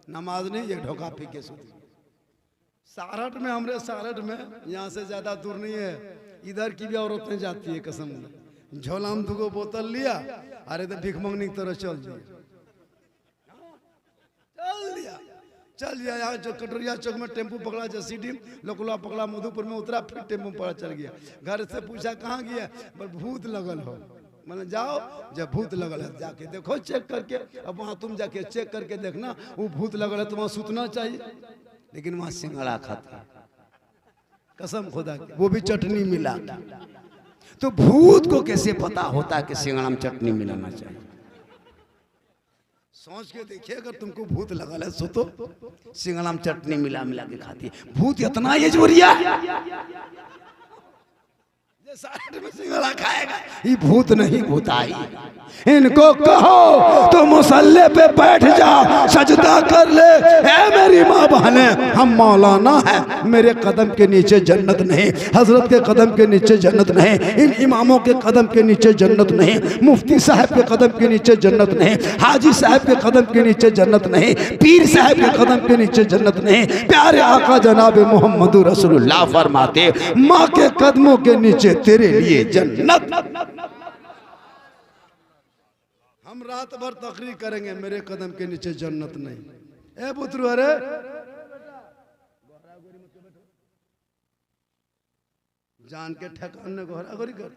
नमाज नहीं, ये ढोका पी के सूती। सारठ में, हमरे सारठ में, यहाँ से ज्यादा दूर नहीं है, इधर की भी औरतें जाती है। कसम झोला में 2 गो बोतल लिया, अरे तो भिख मंगनी की तरह चल जाए, चल दिया। यहाँ जो कटोरिया चौक में टेम्पू पकड़ा, जसीडी लोकला पकड़ा, मधुपुर में उतरा, फिर टेम्पू पकड़ा चल गया। घर से पूछा कहाँ गया? बोल भूत लगल हो। मैंने जाओ, जब भूत लगल है जाके देखो चेक करके। अब वहाँ तुम जाके चेक करके देखना, वो भूत लगल है तो वहाँ सुतना चाहिए, लेकिन वहाँ सिंगड़ा खाता। कसम खुदा की, वो भी चटनी मिला। तो भूत को कैसे पता होता है कि सिंगड़ा में चटनी मिलाना चाहिए? सोच के देखिए, अगर तुमको भूत लगा है सो तो सिंगड़ा में चटनी मिला मिला के खाती है। भूत इतना ये जोरिया सिंगड़ा खाएगा, ये भूत नहीं भूताई। इनको कहो तो मुसल्ले पे बैठ जा, सजदा कर ले। ए मेरी माँ बहने, हम मौलाना है, मेरे कदम के नीचे जन्नत नहीं, हजरत के कदम के नीचे जन्नत नहीं, इन इमामों के कदम के नीचे जन्नत नहीं, मुफ्ती साहब के कदम के नीचे जन्नत नहीं, हाजी साहब के कदम के नीचे जन्नत नहीं, पीर साहब के कदम के नीचे जन्नत नहीं। प्यारे आका जनाब मोहम्मद रसूलुल्लाह फरमाते, माँ के कदमों के नीचे तेरे लिए जन्नत। हम रात भर तकरीर करेंगे, मेरे कदम के नीचे जन्नत नहीं। ए पुत्रु, अरे जान के ठकान ने घोराघोरी कर,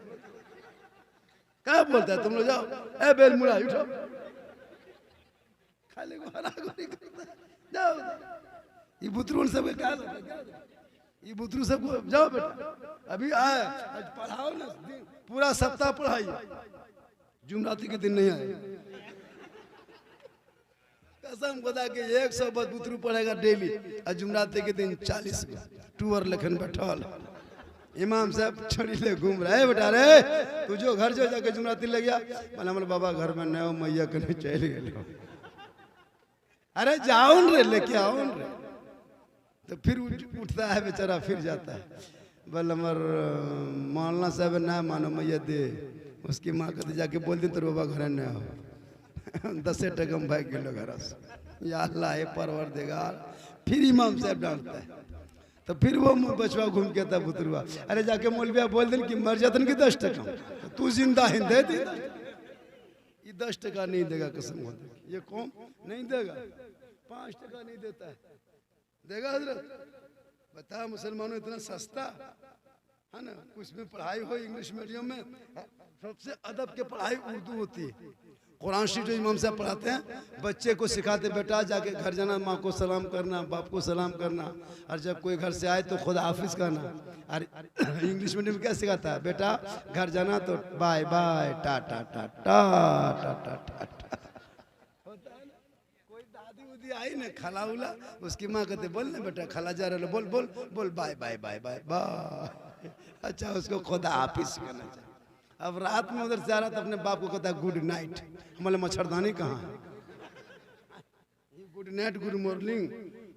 क्या बोलता है? तुम लोग जाओ, ए बेलमुड़ा उठो, खाली घोराघोरी करता है। ये बुतरू सब क्या ये बुतरू सबको जाओ बेटा अभी आए आज पढ़ाओ ना पूरा सप्ताह पढ़ाई जुमराती के दिन नहीं आए कसम खुदा के 100 बुतरू पढ़ेगा डेली और जुमराती के दिन 40 टूअर लखन बैठल इमाम साहब छोड़ी ले घूम रहा है बेटा रे तू जो घर जो जाके जुमराती ले गया बोला हमारे बाबा घर में नया मैया कने चल गए अरे जाओ रे लेके आओ रे तो फिर उठता है बेचारा फिर जाता है बोल हमार मौलाना साहब ना मानो मैया दे उसकी माँ कहते जाके बोल दी तेरे बाबा घर न हो 10 टका में भाग गए घर से या अल्लाह है परवर देगा फिर इमाम साहब डांटता है तो फिर वो बचवा घूम के था बुतरुआ अरे जाके मौलविया बोल दिन कि मर जातन की 10 टका तो तू जिंदा है दे दे ये 10 टका नहीं देगा कसम होता ये कौन नहीं देगा 5 टका नहीं देता है देगा हजरत बता मुसलमानों इतना सस्ता है ना उसमें पढ़ाई हो इंग्लिश मीडियम में सबसे अदब के पढ़ाई उर्दू होती है कुरान शरीफ जो इमाम साहब पढ़ाते हैं बच्चे को सिखाते बेटा जाके घर जाना माँ को सलाम करना बाप को सलाम करना और जब कोई घर से आए तो खुदा हाफिज कहना और इंग्लिश मीडियम में क्या सिखाता है बेटा घर जाना तो बाय बाय टा टा टा टा टा टा टा कोई दादी उदी आई ना खला उला उसकी माँ कहते बोल ना बेटा खला जा रहा बोल बोल बोल bye bye bye bye bye अच्छा उसको खुदा हाफिज कहना चाहिए अब रात में उधर से आ रहा था अपने बाप को कहता है गुड नाइट हमारे मच्छरदानी कहाँ है गुड नाइट गुड मॉर्निंग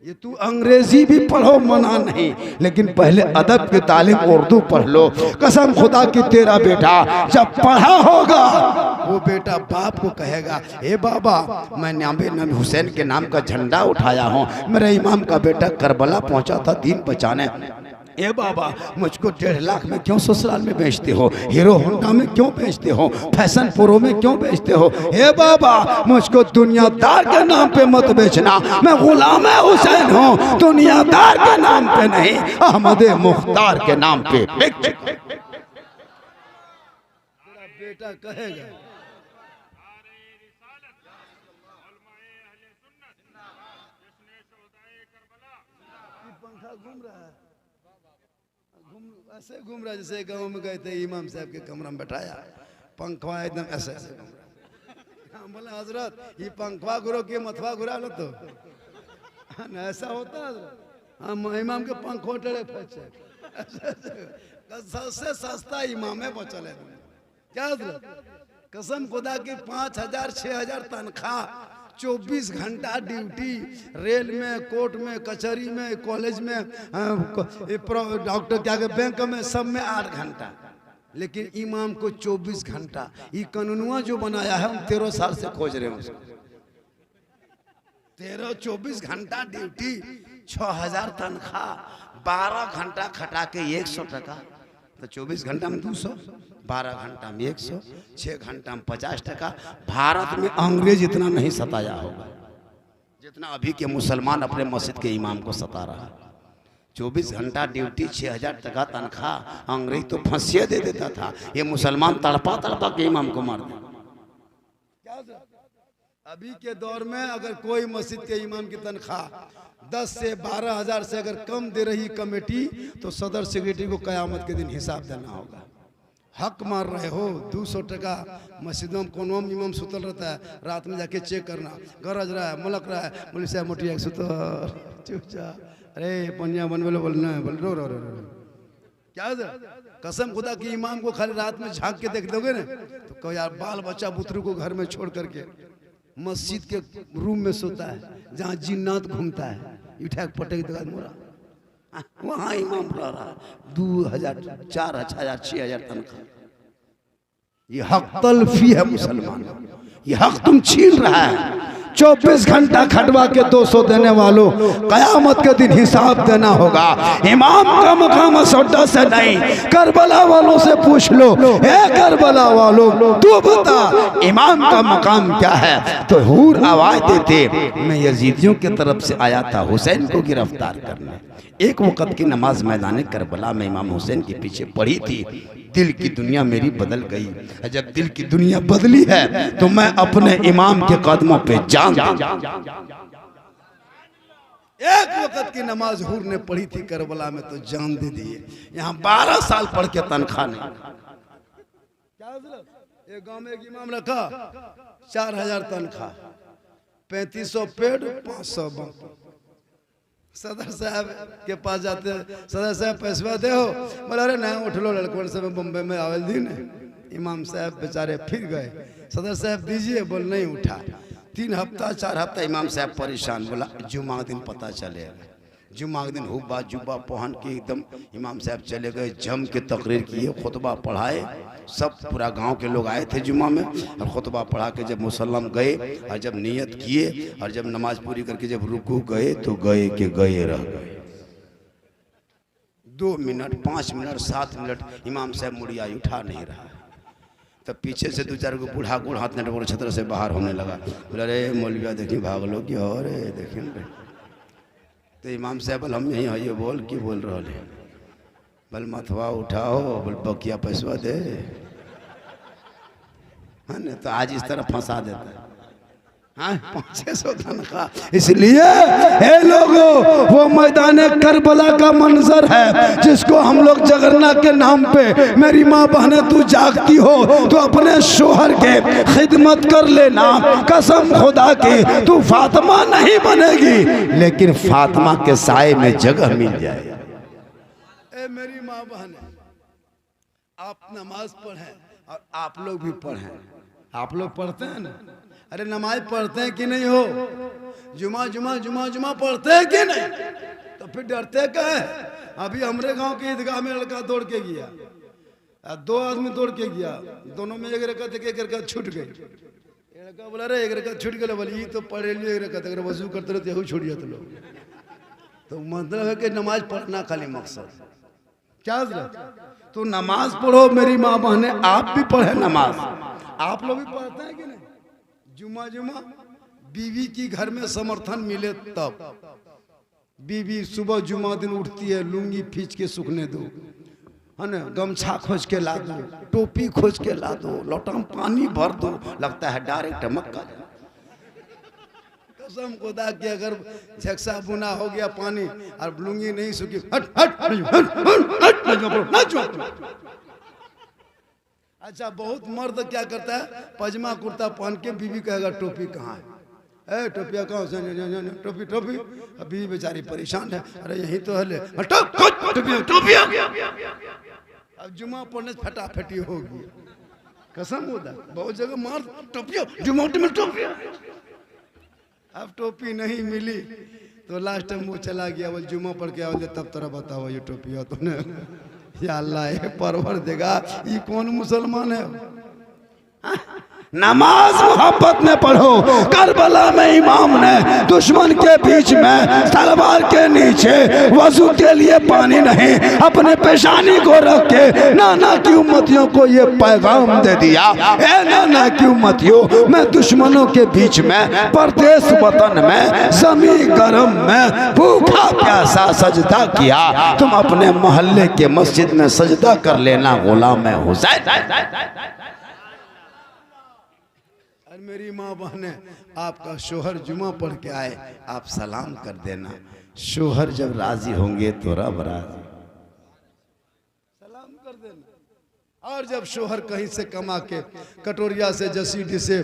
ये तू अंग्रेजी भी पढ़ो मना नहीं लेकिन पहले अदब की तालीम उर्दू पढ़ लो कसम खुदा की तेरा बेटा जब पढ़ा होगा वो बेटा बाप को कहेगा ए बाबा मैं नबी हुसैन के नाम का झंडा उठाया हूँ मेरे इमाम का बेटा करबला पहुंचा था दीन बचाने ए बाबा मुझको 1.5 लाख में क्यों ससुराल में बेचते हो हीरो होंडा में क्यों बेचते हो फैशन प्रो में क्यों बेचते हो ए बाबा मुझको दुनियादार के नाम पे मत बेचना मैं गुलाम हुसैन हूँ दुनियादार के नाम पे नहीं अहमद मुख्तार के नाम पे बेटा कहेगा पंखा घूम रहा है ऐसे घूम रहा जैसे गांव में गए थे इमाम साहब के कमरा में बैठाया पंखवा एकदम ऐसे ऐसे घूम रहा बोला हजरत ये पंखवा घुरो के मथवा घुरा लो तो ऐसा होता है हाँ इमाम के पंखो टेढ़े फंसे सबसे सस्ता इमाम है बचल है क्या हजरत कसम खुदा की 5,000 6,000 तनख्वाह 24 घंटा ड्यूटी रेल में कोर्ट में कचहरी में कॉलेज में डॉक्टर क्या बैंक में सब में 8 घंटा लेकिन इमाम को 24 घंटा ये कानूनुआ जो बनाया है हम 13 साल से खोज रहे हैं उसको 24 घंटा ड्यूटी 6,000 तनख्वाह 12 घंटा खटा के 100 टका तो 24 घंटा में 200 12 घंटा में 100 6 घंटा में 50 टका भारत में अंग्रेज इतना नहीं सताया होगा जितना अभी के मुसलमान अपने मस्जिद के इमाम को सता रहा है 24 घंटा ड्यूटी 6,000 टका तनख्वाह अंग्रेज तो फांसियां दे देता था ये मुसलमान तड़पा तड़पा के इमाम को मार दे अभी के दौर में अगर कोई मस्जिद के इमाम की तनख्वाह 10 से 12,000 से अगर कम दे रही कमेटी तो सदर सेक्रेटरी को कयामत के दिन हिसाब देना होगा हक मार रहे हो 200 टका मस्जिदों में कोनो इमाम सुतल रहता है रात में जाके चेक करना गरज रहा है मुलक रहा है बोले साहब मोटिया सुतल चुप जा अरे पनिया बनवे लो बोलना है बोल रो रो रो क्या कसम खुदा की इमाम को खाली रात में झांक के देख दोगे ना तो कहो यार बाल बच्चा बुतरू को घर में छोड़ करके मस्जिद के रूम में सोता है जहाँ जिन्नात घूमता है उठा के पटक देगा मोरा वहाँ इमाम रह रहा 2,000 4,000 6,000 तनख्वाह ये हक तलफी है मुसलमान ये हक तुम छीन रहा है 24 घंटा खटवा के 200 देने वालों कयामत के दिन हिसाब देना होगा इमाम का मकाम सोटा से नहीं करबला वालों से पूछ लो ए करबला वालों तू बता इमाम का मकाम क्या है तो हूर आवाज देते मैं यजीदियों की तरफ से आया था हुसैन को गिरफ्तार करने एक वक्त की नमाज मैदान करबला में इमाम हुसैन के पीछे पड़ी थी दिल की दुनिया मेरी बदल गई जब दिल की दुनिया बदली है तो मैं अपने इमाम के कदमों पे जान एक वक्त की नमाज हुर ने पढ़ी थी करबला में तो जान दे दिए। यहाँ 12 साल पढ़ के तनख्वाह नहीं। क्या मतलब? एक गांव में एक इमाम रखा, 4000 तनख्वाह, 3500 पेड़, 500 बम। सदर साहब के पास जाते, सदर साहब पैसा दे हो, बोला अरे नहीं उठ लो लड़कों से, बम्बई में आवेल दिन। इमाम साहब बेचारे फिर गए, सदर साहब दीजिए, बोल नहीं उठा। 3 हफ्ता 4 हफ्ता इमाम साहब परेशान, बोला जुम्मा के दिन पता चलेगा। जुम्मा के दिन हुब्बा जुब्बा पहन के एकदम इमाम साहब चले गए, जम के तकरीर किए, खुतबा पढ़ाए। सब पूरा गांव के लोग आए थे जुम्मा में, और खुतबा पढ़ा के जब मुसल्लम गए और जब नियत किए और जब नमाज पूरी करके जब रुकू गए तो गए के गए रह गए। 2 मिनट 5 मिनट 7 मिनट इमाम साहब मुड़िया उठा नहीं रहा। तब पीछे से 2-4 को बूढ़ा गुड़ हाथ में छत्र से बाहर होने लगा। बोला अरे मौलविया देखिए भाग लो कि और देखिए। तो इमाम साहब बोल हम यहीं आइए, बोल की बोल रहा है? बोल मथवा उठाओ, बोल बकिया पैसा दे, है ना? तो आज इस तरह फंसा देता है। हाँ 500 तनख्वाह। इसलिए हे लोगों, वो मैदान करबला का मंजर है जिसको हम लोग जगरना के नाम पे, मेरी माँ बहने तू जागती हो तो अपने शोहर के खिदमत कर लेना। कसम खुदा की तू फातिमा नहीं बनेगी, लेकिन फातिमा के साए में जगह मिल जाए। ए मेरी माँ बहने, आप नमाज पढ़ें और आप लोग भी पढ़ें। आप लोग पढ़ते हैं ना? अरे नमाज पढ़ते हैं कि नहीं हो? जुमा जुमा जुमा जुमा पढ़ते हैं कि नहीं? तो फिर डरते क्या है? अभी हमारे गांव के ईदगाह में लड़का दौड़ के गया, 2 आदमी दौड़ के गया, दोनों में एक रकत एक रकत छूट गई। लड़का बोला अरे एक रकत छूट गई, बोली तो पढ़े लिए एक रकत, अगर वजू करते रहे तो छूट जाते लोग। तो मतलब है कि नमाज पढ़ना खाली मकसद। क्या तो नमाज पढ़ो मेरी माँ बहने, आप भी पढ़े नमाज। आप लोग भी पढ़ते हैं कि नहीं? जुमा जुमा बीवी की घर में समर्थन मिले तब। बीवी सुबह जुमा दिन उठती है, लुंगी खींच के सूखने दो, है ना, गमछा खोज के ला दो, टोपी खोज के ला दो, लोटा में पानी भर दो, लगता है डायरेक्ट मक्का। कसम खुदा की अगर झक्सा बुना हो गया पानी और लुंगी नहीं सूखी, हट हट अच्छा बहुत मर्द क्या करता है, पजामा कुर्ता पहन के बीवी कहेगा टोपी कहाँ है? टोपिया कहाँ से? टोपी टोपी। बीवी बेचारी परेशान है, अरे यही तो है, ले टोपी। अब जुमा पढ़ने फटाफटी होगी। कसम होता बहुत जगह मार टोपिया, जुमा में टोपिया। अब टोपी नहीं मिली तो लास्ट टाइम वो चला गया, बोल जुमा पढ़ के आओ, तब तरह बताओ ये टोपिया तूने। या अल्लाह ये परवर देगा, ये कौन मुसलमान है? नमाज मोहब्बत में पढ़ो। करबला में इमाम ने दुश्मन के बीच में तलवार के नीचे वजू के लिए पानी नहीं, अपने पेशानी को रख के नाना की उम्मतियों को ये पैगाम दे दिया, ए नाना की उम्मतियों, मैं दुश्मनों के बीच में परदेश वतन में जमी गरम में भूखा प्यासा सजदा किया, तुम अपने मोहल्ले के मस्जिद में सजदा कर लेना गुलाम हुसैन। मेरी माँ बहने, आपका शोहर जुमा पढ़ के आए, आप सलाम कर देना। शोहर जब राजी होंगे तो रब राजी, सलाम कर देना। और जब शोहर कहीं से कमा के कटोरिया से, जसीडी से,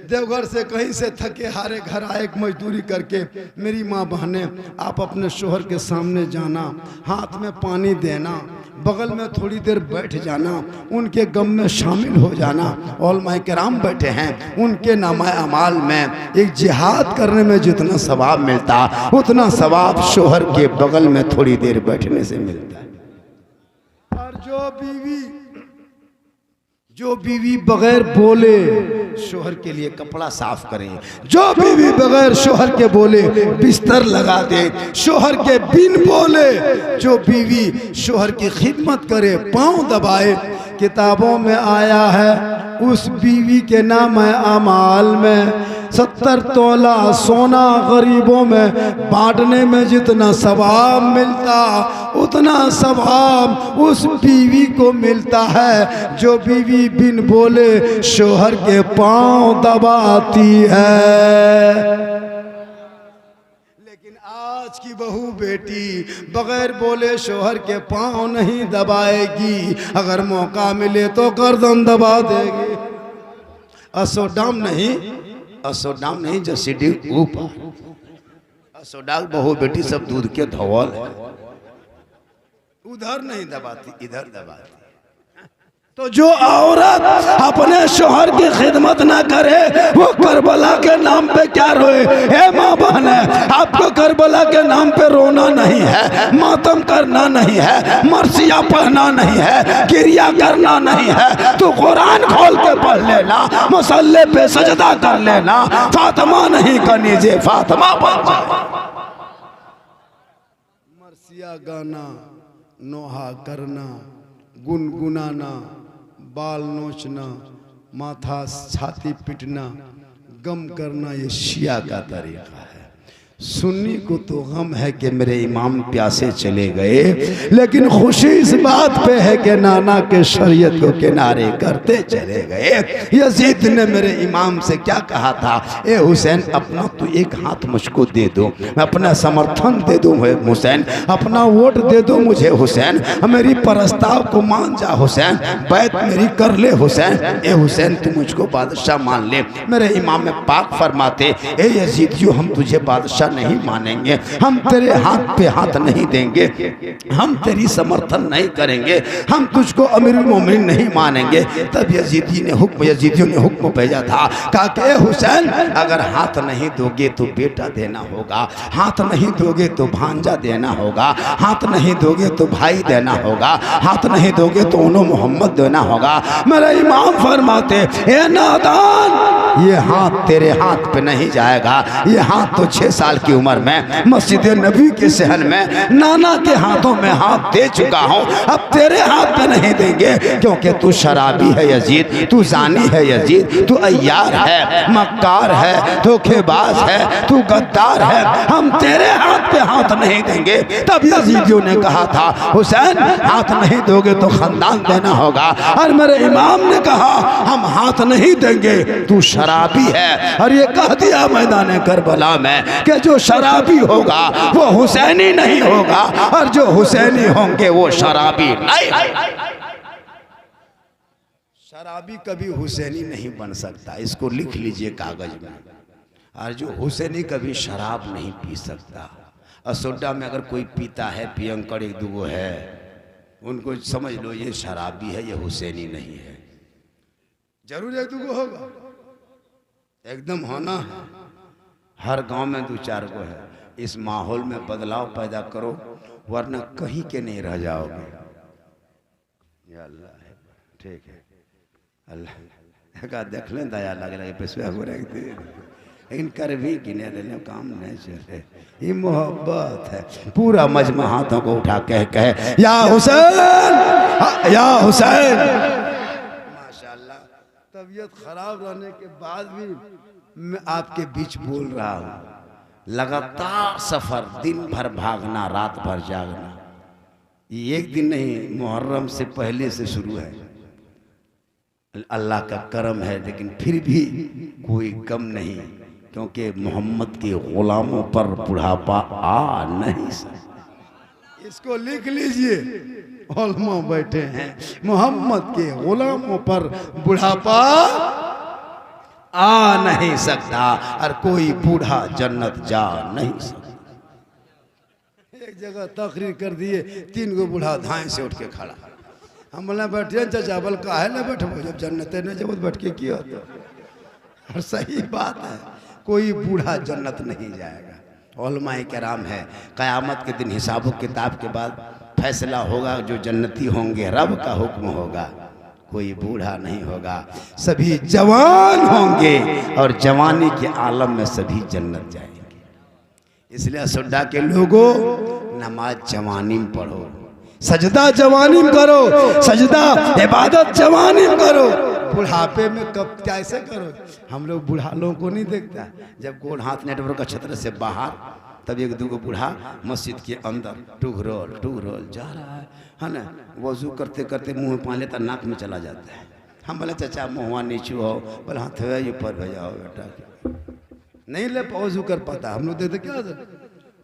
देवघर से कहीं से थके हारे घर आए मजदूरी करके, मेरी माँ बहने आप अपने शोहर के सामने जाना, हाथ में पानी देना, बगल में थोड़ी देर बैठ जाना, उनके गम में शामिल हो जाना। उलमाए किराम बैठे हैं, उनके नामा अमाल में एक जिहाद करने में जितना सवाब मिलता, उतना सवाब शोहर के बगल में थोड़ी देर बैठने से मिलता है। और जो बीवी बगैर बोले शोहर के लिए कपड़ा साफ करे, जो बीवी बगैर शोहर के बोले बिस्तर लगा दे, शोहर के बिन बोले जो बीवी शोहर की खिदमत करे, पांव दबाए, किताबों में आया है उस बीवी के नाम है अमाल में 70 तोला सोना गरीबों में बांटने में जितना सवाब मिलता, उतना सवाब उस बीवी को मिलता है जो बीवी बिन बोले शोहर के पांव दबाती है। आज की बहू बेटी बगैर बोले शोहर के पांव नहीं दबाएगी, अगर मौका मिले तो गर्दन दबा देगी। असोडाम नहीं जो सीढ़ी ऊपर, असोडाल बहू बेटी सब दूध के धवल है, उधर नहीं दबाती इधर दबाती। तो जो औरत अपने शोहर की खिदमत ना करे वो करबला के नाम पे क्या रोए? हे माँ बहन, आपको करबला के नाम पे रोना नहीं है, मातम करना नहीं है, मरसिया पढ़ना नहीं है, क्रिया करना नहीं है। तो कुरान खोल के पढ़ लेना, मुसल्ले पे सजदा कर लेना, फातिमा नहीं कनीजे फातिमा पढ़। मरसिया गाना, नोहा करना, गुनगुनाना, बाल नोचना, माथा छाती पीटना, गम करना, ये शिया का तरीका है। सुन्नी को तो गम है कि मेरे इमाम प्यासे चले गए, लेकिन खुशी इस बात पे है कि नाना के शरीयत को किनारे करते चले गए। यजीद ने मेरे इमाम से क्या कहा था? ए हुसैन, अपना तो एक हाथ मुझको दे दो, मैं अपना समर्थन दे दूं हुसैन, अपना वोट दे दो मुझे हुसैन, मेरी प्रस्ताव को मान जा हुसैन, बैत मेरी कर ले हुसैन। ए हुसैन, तू मुझको बादशाह मान ले। मेरे इमाम पाक फरमाते, ए यजीदियो, हम तुझे बादशाह नहीं मानेंगे, हम तेरे हाथ पे हाथ नहीं देंगे, हम तेरी समर्थन नहीं करेंगे, हम तुझको अमीरुल मोमिनीन नहीं मानेंगे। तब यजीदियों ने हुक्म भेजा था, कहा कि हुसैन, अगर हाथ नहीं दोगे तो बेटा देना होगा, हाथ नहीं दोगे तो भांजा देना होगा, हाथ नहीं दोगे तो भाई देना होगा, हाथ नहीं दोगे तो उन्हों मोहम्मद देना होगा। मेरे इमाम फरमाते, ए नादान, ये हाथ तेरे हाथ पे नहीं जाएगा, ये हाथ तो 6 साल की उम्र में मस्जिद नबी के सहन में नाना के हाथों में हाथ दे चुका हूं, अब तेरे हाथ पे नहीं देंगे, क्योंकि तू शराबी है यजीद, तू जानी है यजीद, तू अय्यार है, मक्कार है, धोखेबाज है, तू गद्दार है, हम तेरे हाथ पे हाथ नहीं देंगे। तब यजीदियों ने कहा था, हुसैन, हाथ नहीं दोगे तो खानदान देना होगा। और मेरे इमाम ने कहा, हम हाथ नहीं देंगे, तू शराबी है। और ये कह दिया मैदान करबला में कि जो शराबी होगा वो हुसैनी नहीं होगा, और जो हुसैनी होंगे वो शराबी नहीं। शराबी कभी हुसैनी नहीं बन सकता, इसको लिख लीजिए कागज में। और जो हुसैनी कभी शराब नहीं पी सकता। असोडा में अगर कोई पीता है, पियंकर एक दूगो है, उनको समझ लो ये शराबी है, ये हुसैनी नहीं है। जरूर एक दूगो होगा, एकदम होना है। हर गांव में 2-4 को है। इस माहौल में बदलाव पैदा करो, वरना कहीं के नहीं रह जाओगे। या अल्लाह है, ठीक है, अल्लाह का देख लें, दया लगे पैसे हो रहे, लेकिन कर भी गिने देने काम नहीं चले। ये मोहब्बत है। पूरा मजमा हाथों को उठा कहे या हुसैन, या हुसैन। माशाल्लाह, तबीयत खराब रहने के बाद भी मैं आपके बीच बोल रहा हूँ। लगातार सफर, दिन भर भागना, रात भर जागना, ये एक दिन नहीं, मुहर्रम से पहले से शुरू है। अल्लाह का करम है, लेकिन फिर भी कोई कम नहीं, क्योंकि मोहम्मद के गुलामों पर बुढ़ापा आ नहीं सकता। इसको लिख लीजिए, उलमा बैठे हैं, मोहम्मद के गुलामों पर बुढ़ापा आ नहीं सकता, और कोई बूढ़ा जन्नत जा नहीं सकता। एक जगह तकरीर कर दिए, 3 गो बूढ़ा धाएं से उठ के खड़ा। हम बोले बैठे चाचा, बोल काहे ना बैठो, जब जन्नत न जब बैठ के किया। और सही बात है, कोई बूढ़ा जन्नत नहीं जाएगा। उलमाए किराम है, क़यामत के दिन हिसाब किताब के बाद फैसला होगा, जो जन्नती होंगे रब का हुक्म होगा, कोई बूढ़ा नहीं होगा, सभी जवान होंगे, और जवानी के आलम में सभी जन्नत जाएंगे। इसलिए सुड्डा के लोगों, नमाज जवानी में पढ़ो, सजदा जवानी में करो, सजदा इबादत जवानी में करो। बुढ़ापे में कब कैसे करो? हम लोग बूढ़ा लोगों को नहीं देखता, जब गोड़ हाथ नेटवर्क का छत्र से बाहर, तब 1-2 बूढ़ा मस्जिद के अंदर टूघरोल जा रहा है ना, वजू करते करते मुंह में पानी लेता, नाक में चला जाता है। हम बोले चाचा मुँहवा नीचू हो, बोले हाथ ऊपर भेजाओ बेटा, नहीं ले वजू कर पाता। हम लोग देखते क्या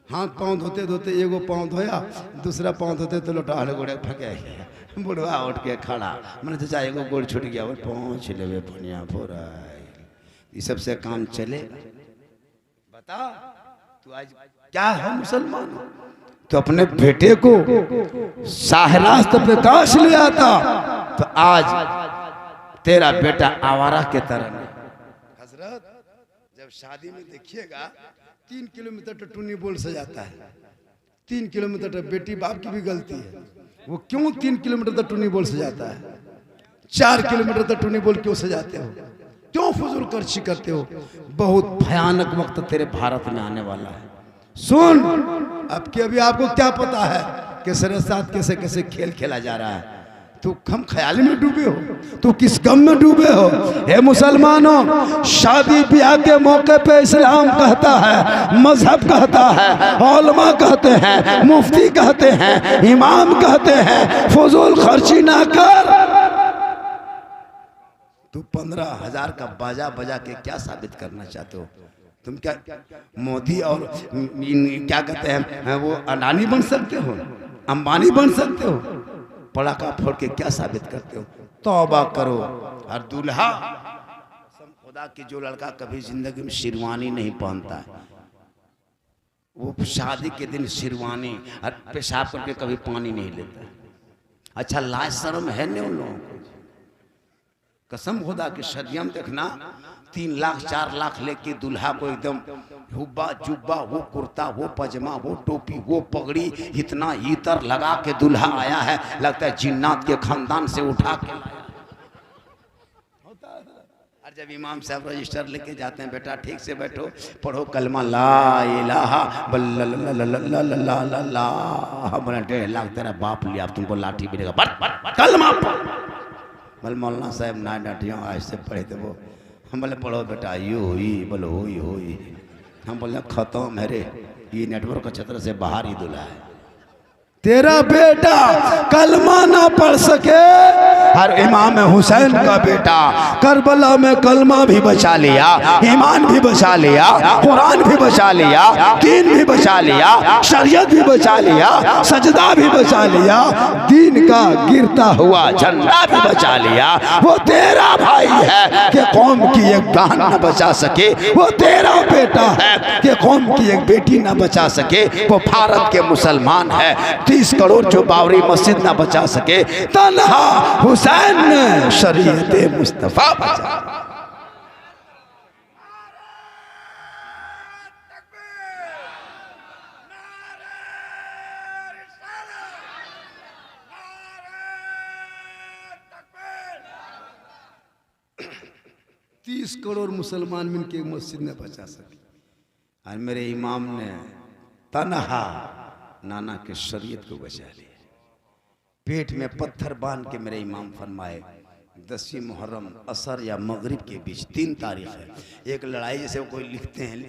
हाथ पाँव धोते धोते एगो पाँव धोया, दूसरा पाँव धोते तो लोटा गोड़े फके बुढ़वा उठ के खड़ा। मैंने तो चाहे एगो गोड़ छूट गया वो पहुँच ले पनिया पूरा ये सबसे काम चले। बता तू आज क्या है मुसलमान, तो अपने बेटे को शाहरास्त पे काश ले आता तो आज तेरा बेटा आवारा के तरह नहीं। हजरत जब शादी में देखिएगा 3 किलोमीटर तो टूनी बोल से जाता है, 3 किलोमीटर तो बेटी बाप की भी गलती है। वो क्यों 3 किलोमीटर तक टूनी बोल से जाता है, 4 किलोमीटर तक टूनी बोल क्यों से जाते हो, क्यों फजूल खर्ची करते हो। बहुत भयानक वक्त तेरे भारत में आने वाला है। सुन अब कि अभी आपको क्या पता है कि मेरे साथ कैसे कैसे खेल खेला जा रहा है। तू हम ख्याली में डूबे हो, तू किस गम में डूबे हो। हे मुसलमानों, शादी ब्याह के मौके पे इस्लाम कहता है, मजहब कहता है, उलमा कहते हैं, मुफ्ती कहते हैं, इमाम कहते हैं फजूल खर्ची ना कर। तू 15,000 का बाजा बजा के क्या साबित करना चाहते हो। तुम क्या मोदी और क्या कहते हैं वो अडानी बन सकते हो, अंबानी बन सकते हो। पड़ाका फोड़ के क्या साबित करते हो। तौबा करो। और दूल्हा खुदा की जो लड़का कभी जिंदगी में शेरवानी नहीं पहनता है, वो शादी के दिन शेरवानी और पेशाब करके कभी पानी नहीं लेता। अच्छा लाज शर्म है नहीं उन लोगों को। कसम खुदा की सदियम देखना 3 लाख 4 लाख लेके दूल्हा को एकदम हुब्बा जुब्बा, वो कुर्ता, वो पजामा, वो टोपी, वो पगड़ी, इतना इतर लगा के दूल्हा आया है, लगता है जिन्नात के खानदान से उठा के लाया। और जब इमाम साहब रजिस्टर लेके जाते हैं, बेटा ठीक से बैठो, पढ़ो कलमा ला इलाहा इल्लल्लाह, 1.5 लाख तेरा बाप लिया, अब तुमको लाठी मिलेगा, कलमा बल मौलाना साहब ना डांटियों आज से पढ़े थे वो। हम बोले पढ़ो बेटा, यू हुई, बोलो हुई। हम बोले खत्म है रे, ये नेटवर्क का छत्र से बाहर ही दूल्हा है। तेरा बेटा कलमा ना पढ़ सके, और इमाम हुसैन का बेटा करबला में कलमा भी बचा लिया, ईमान भी बचा लिया, कुरान भी बचा लिया, दीन भी बचा लिया, शरीयत भी बचा लिया, सजदा भी बचा लिया, दीन का गिरता हुआ झंडा भी बचा लिया। वो तेरा भाई है कि कौम की एक बहन न बचा सके, वो तेरा बेटा है कि कौम की एक बेटी न बचा सके। वो भारत के मुसलमान है, 30 करोड़ जो बाबरी मस्जिद ना बचा सके, तन्हा हुसैन ने शरीयत मुस्तफा बचा। तीस करोड़ मुसलमान मिलके मस्जिद ने बचा सके, और मेरे इमाम ने तन्हा नाना के शरीयत को बचा लिया। पेट में पत्थर बांध के मेरे इमाम फरमाए 10वीं मुहर्रम असर या मगरिब के बीच 3 तारीख है। एक लड़ाई जैसे कोई लिखते हैं,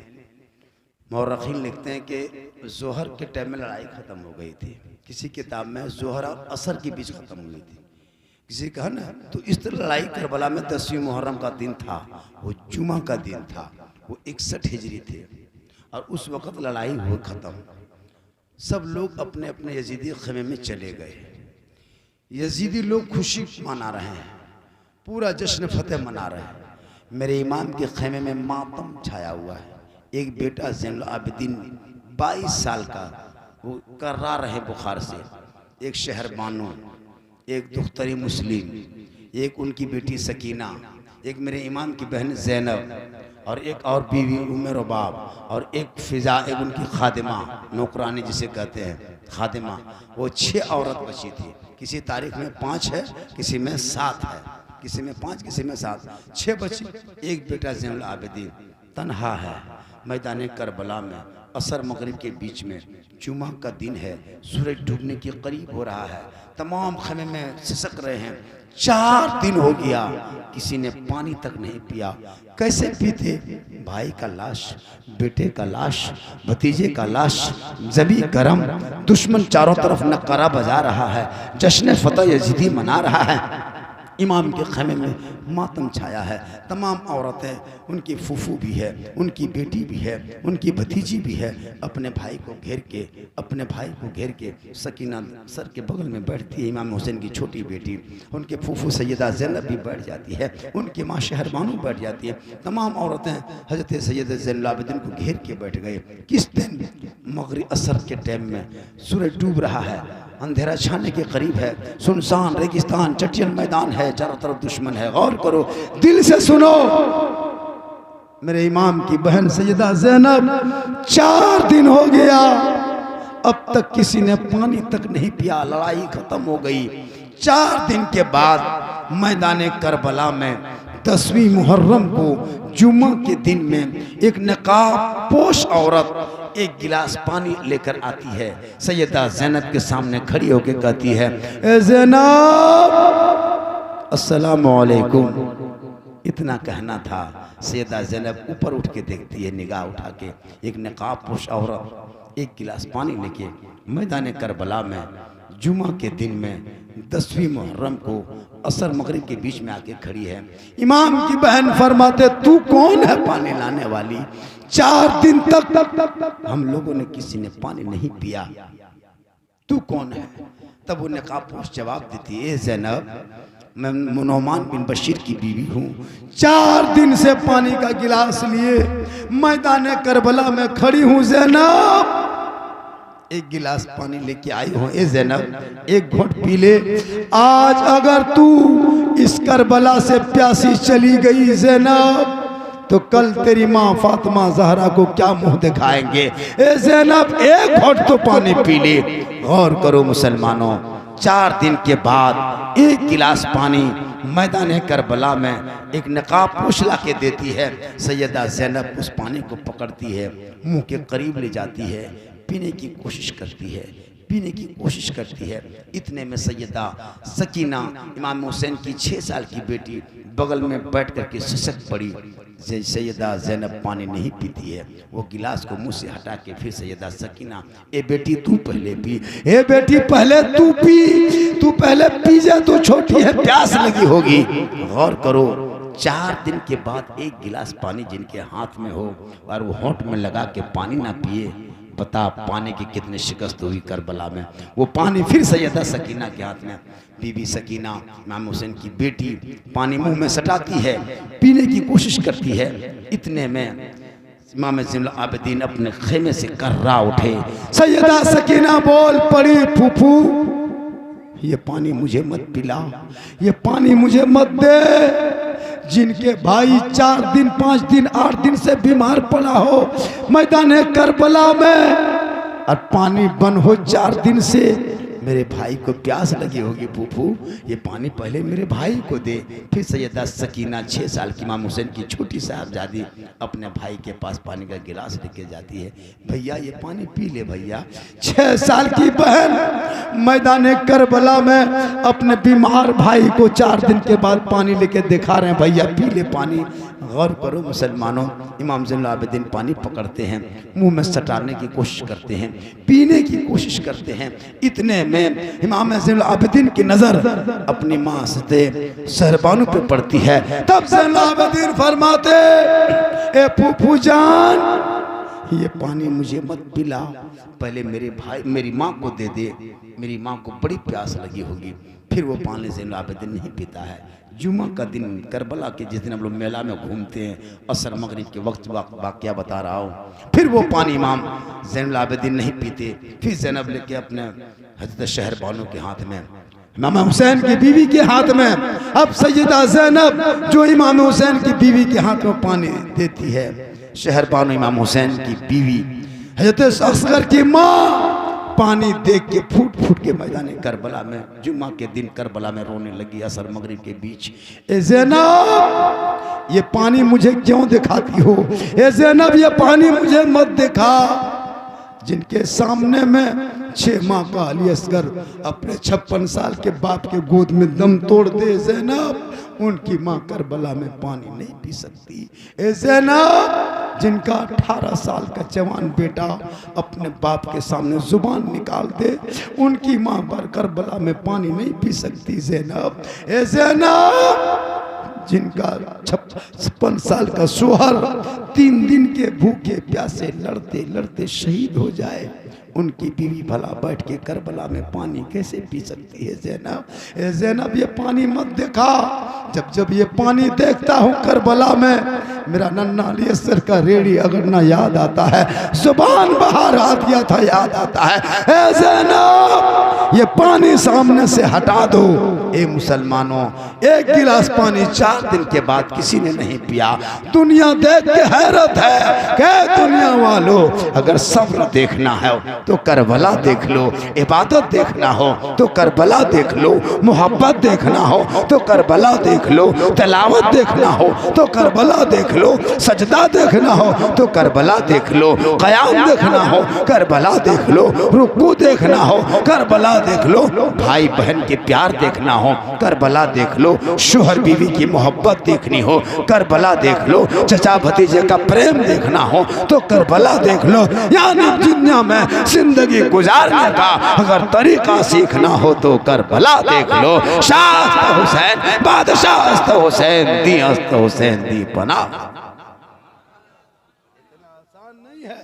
मौरखीन लिखते हैं कि जोहर के टाइम में लड़ाई ख़त्म हो गई थी, किसी किताब में जोहर और असर के बीच ख़त्म हुई थी, किसी कहा ना। तो इस तरह लड़ाई करबला में 10वीं मुहर्रम का दिन था, वो जुमा का दिन था, वो 61 हिजरी थे, और उस वक़्त लड़ाई हुई ख़त्म। सब लोग अपने अपने यजीदी खेमे में चले गए। यजीदी लोग खुशी मना रहे हैं, पूरा जश्न फतेह मना रहे हैं। मेरे इमाम के खेमे में मातम छाया हुआ है। एक बेटा ज़ैनुल आबिदीन 22 साल का, वो कर्रा रहे बुखार से, एक शहर बानो, एक दुख्तरी मुस्लिम, एक उनकी बेटी सकीना, एक मेरे इमाम की बहन ज़ैनब, और एक और बीवी उम्मे रुबाब, और एक फ़िज़ा, एक उनकी खादिमा, नौकरानी जिसे कहते हैं खादिमा। वो 6 औरत बची थी। किसी तारीख में 5 है, किसी में 7 है, किसी में 5, किसी में 7, 6 बची। एक बेटा ज़ैनुल आबिदीन तन्हा है मैदान करबला में, असर मगरिब के बीच में, जुमा का दिन है, सूरज डूबने के करीब हो रहा है, तमाम खेमे में सिसक रहे हैं। 4 दिन हो गया, किसी ने पानी तक नहीं पिया। कैसे पीते? भाई का लाश, बेटे का लाश, भतीजे का लाश, जबी गरम, दुश्मन चारों तरफ नकारा बजा रहा है, जश्न फतह यजीदी मना रहा है। इमाम के खैमे में मातम छाया है। तमाम औरतें, उनकी फूफू भी है, उनकी बेटी भी है, उनकी भतीजी भी है, अपने भाई को घेर के सकीना सर के बगल में बैठती है। इमाम हुसैन की छोटी बेटी, उनके फूफू सैयदा ज़ैनब भी बैठ जाती है, उनकी माँ शहरबानू बैठ जाती है। तमाम औरतें हज़रत सैयद ज़ैनुल आबिदीन को घेर के बैठ गए। किस दिन? मगरिब असर के टाइम में सूरज डूब रहा है, अंधेरा छाने के करीब है, सुनसान रेगिस्तान चटियन मैदान है, चारों तरफ दुश्मन है। गौर करो, दिल से सुनो। मेरे इमाम की बहन सैयदा ज़ैनब 4 दिन हो गया, अब तक किसी ने पानी तक नहीं पिया, लड़ाई खत्म हो गई। 4 दिन के बाद मैदान करबला में 10वीं मुहर्रम को जुम्मा के दिन में एक नकाब पोश औरत एक गिलास पानी लेकर आती है। सैयदा ज़ैनब के सामने खड़ी होकर कहती है, ए ज़ैनब अस्सलामु अलैकुम। इतना कहना था। सैयदा ज़ैनब ऊपर उठ के देखती है, निगाह उठा के। एक नकाब पोश औरत एक गिलास पानी लेके मैदान करबला में जुमा के दिन में 10वीं मुहर्रम को असर मगरिब के बीच में आके खड़ी है। इमाम की बहन फरमाते, तू कौन है पानी लाने वाली? 4 दिन तक हम लोगों ने किसी ने पानी नहीं पिया, तू कौन है? तब वो नकाबपोश जवाब देती है, ज़ैनब मैं नुमान बिन बशीर की बीवी हूँ। 4 दिन से पानी का गिलास लिए मैदान करबला में खड़ी हूँ। ज़ैनब एक गिलास पानी लेके आई हूँ, ए ज़ैनब एक घोट पी ले। आज अगर तू इस करबला से प्यासी चली गई ज़ैनब, तो कल तेरी माँ फातिमा ज़हरा को क्या मुंह दिखाएंगे? ए ज़ैनब एक घोट तो पानी पी ले। गौर करो मुसलमानों, 4 दिन के बाद एक गिलास पानी मैदान करबला में एक नकाब पोश ला के देती है। सैयदा ज़ैनब उस पानी को पकड़ती है, मुंह के करीब ले जाती है, पीने की कोशिश करती है। इतने में सैयदा सकीना इमाम हुसैन की 6 साल की बेटी बगल में बैठ करके सिसक पड़ी। सैयदा ज़ैनब पानी नहीं पीती है, वो गिलास को मुंह से हटा के फिर सैयदा सकीना, ए बेटी तू पहले पी, ए बेटी पहले तू पी, तू पहले पी जा, तू छोटी है, प्यास लगी होगी। गौर करो, 4 दिन के बाद एक गिलास पानी जिनके हाथ में हो और वो होंठ में लगा के पानी ना पिए, बता पानी की कितनी शिकस्त हुई करबला में। वो पानी फिर सैयदा सकीना के हाथ में। बीबी सकीना इमाम हुसैन की बेटी पानी मुंह में सटाती है, पीने की कोशिश करती है। इतने में इमाम ज़ैनुल आबिदीन अपने खेमे से कर्रा उठे। सैयदा सकीना बोल पड़ी, फूफू ये पानी मुझे मत पिला, ये पानी मुझे मत दे। जिनके भाई 4 दिन 5 दिन 8 दिन से बीमार पड़ा हो मैदान करबला में, और पानी बंद हो 4 दिन से, मेरे भाई को प्यास लगी होगी फूफू, ये पानी पहले मेरे भाई को दे। फिर सैयदा सकीना 6 साल की इमाम हुसैन की छोटी साहबजादी अपने भाई के पास पानी का गिलास लेके जाती है, भैया ये पानी पी ले भैया। 6 साल की बहन मैदान करबला में अपने बीमार भाई को 4 दिन के बाद पानी लेके दिखा रहे हैं, भैया पी ले पानी। गौर करो मुसलमानों, इमाम ज़ैनुल आबिदीन पानी पकड़ते हैं, मुंह में सटाने की कोशिश करते हैं, पीने की कोशिश करते हैं। इतने में इमाम ज़ैनुल आबिदीन की नज़र अपनी माँ से शहरबानू पे पड़ती है। तब ज़ैनुल आबिदीन फरमाते, ए फूफू जान ये पानी मुझे मत पिला, पहले मेरे भाई मेरी माँ को दे दे, मेरी माँ को बड़ी प्यास लगी होगी। फिर वो पानी ज़ैनुल आबिदीन नहीं पीता है। जुमा का दिन करबला के जिस दिन हम लोग मेला में घूमते हैं, असर मगरिब के वक्त वाक़या बता रहा हूँ। फिर वो पानी इमाम ज़ैनुल आबिदीन नहीं पीते। फिर ज़ैनब लेके अपने हज़रत शहरबानू के हाथ में, इमाम हुसैन की बीवी के हाथ में, अब सैयदा ज़ैनब जो इमाम हुसैन की बीवी के हाथ में पानी देती है। शहरबानू इमाम हुसैन की बीवी हज़रत असगर की माँ पानी देख के फूट फूट के मैदान करबला में जुम्मा के दिन करबला में रोने लगी असर मगरिब के बीच। ए ज़ैनब ये पानी मुझे क्यों दिखाती हो? ए ज़ैनब ये पानी मुझे मत दिखा। जिनके सामने में 6 माह का अली असगर अपने 56 साल के बाप के गोद में दम तोड़ दे ज़ैनब, उनकी माँ करबला में पानी नहीं पी सकती। ए ज़ैनब जिनका 18 साल का जवान बेटा अपने बाप के सामने जुबान निकाल दे, उनकी माँ पर करबला में पानी नहीं पी सकती। ज़ैनब, ए ज़ैनब, जिनका 56 साल का शोहर 3 दिन के भूखे प्यासे लड़ते लड़ते शहीद हो जाए, उनकी बीवी भला बैठ के करबला में पानी कैसे पी सकती है? ज़ैनब, ए ज़ैनब, ये पानी मत देखा। जब ये पानी देखता हूँ करबला में, मेरा नन्ना अलीअसर का रेडी अगर ना याद आता है, जुबान बाहर आ दिया था याद आता है। ए ज़ैनब, ये पानी सामने से हटा दो। ए मुसलमानों, एक गिलास पानी 4 दिन के बाद किसी ने नहीं पिया। दुनिया देख के हैरत है। क्या दुनिया वालों, अगर सब्र देखना है तो करबला देख लो, इबादत देखना हो तो करबला देख लो, मोहब्बत देखना हो तो करबला देख लो, तिलावत देखना हो तो करबला देख लो, सजदा देखना हो तो करबला देख लो, क़याम देखना हो करबला देख लो, रुकू देखना हो करबला देख लो, भाई बहन के प्यार देखना हो करबला देख लो, शोहर बीवी की मोहब्बत देखनी हो करबला देख लो, चचा भतीजे का प्रेम देखना हो तो करबला देख लो। यानी दुनिया में जिंदगी गुजारने का अगर तरीका सीखना हो तो करबला देख लो। शाह हुसैन, बादशाह हुसैन, दी अस्त हुसैन दी पना। इतना आसान नहीं है।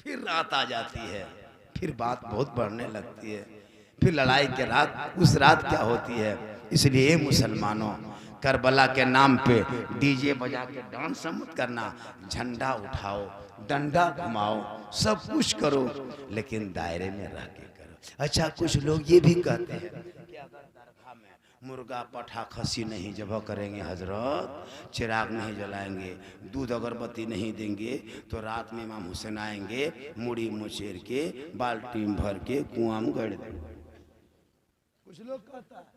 फिर रात आ जाती है, फिर बात बहुत बढ़ने लगती है, फिर लड़ाई के रात, उस रात क्या होती है। इसलिए मुसलमानों, करबला के नाम पे डीजे बजा के डांस मत करना, झंडा उठाओ, डंडा घुमाओ, सब कुछ करो, लेकिन दायरे में रह के करो। अच्छा, कुछ लोग ये भी कहते हैं कि अगर दरगाह में मुर्गा पठा खसी नहीं जबह करेंगे हजरत, चिराग नहीं जलाएंगे, दूध अगरबत्ती नहीं देंगे, तो रात में इमाम हुसैन आएंगे, मुड़ी मुचेर के बाल्टी भर के कुआं में गड़ देंगे। कुछ लोग कहता है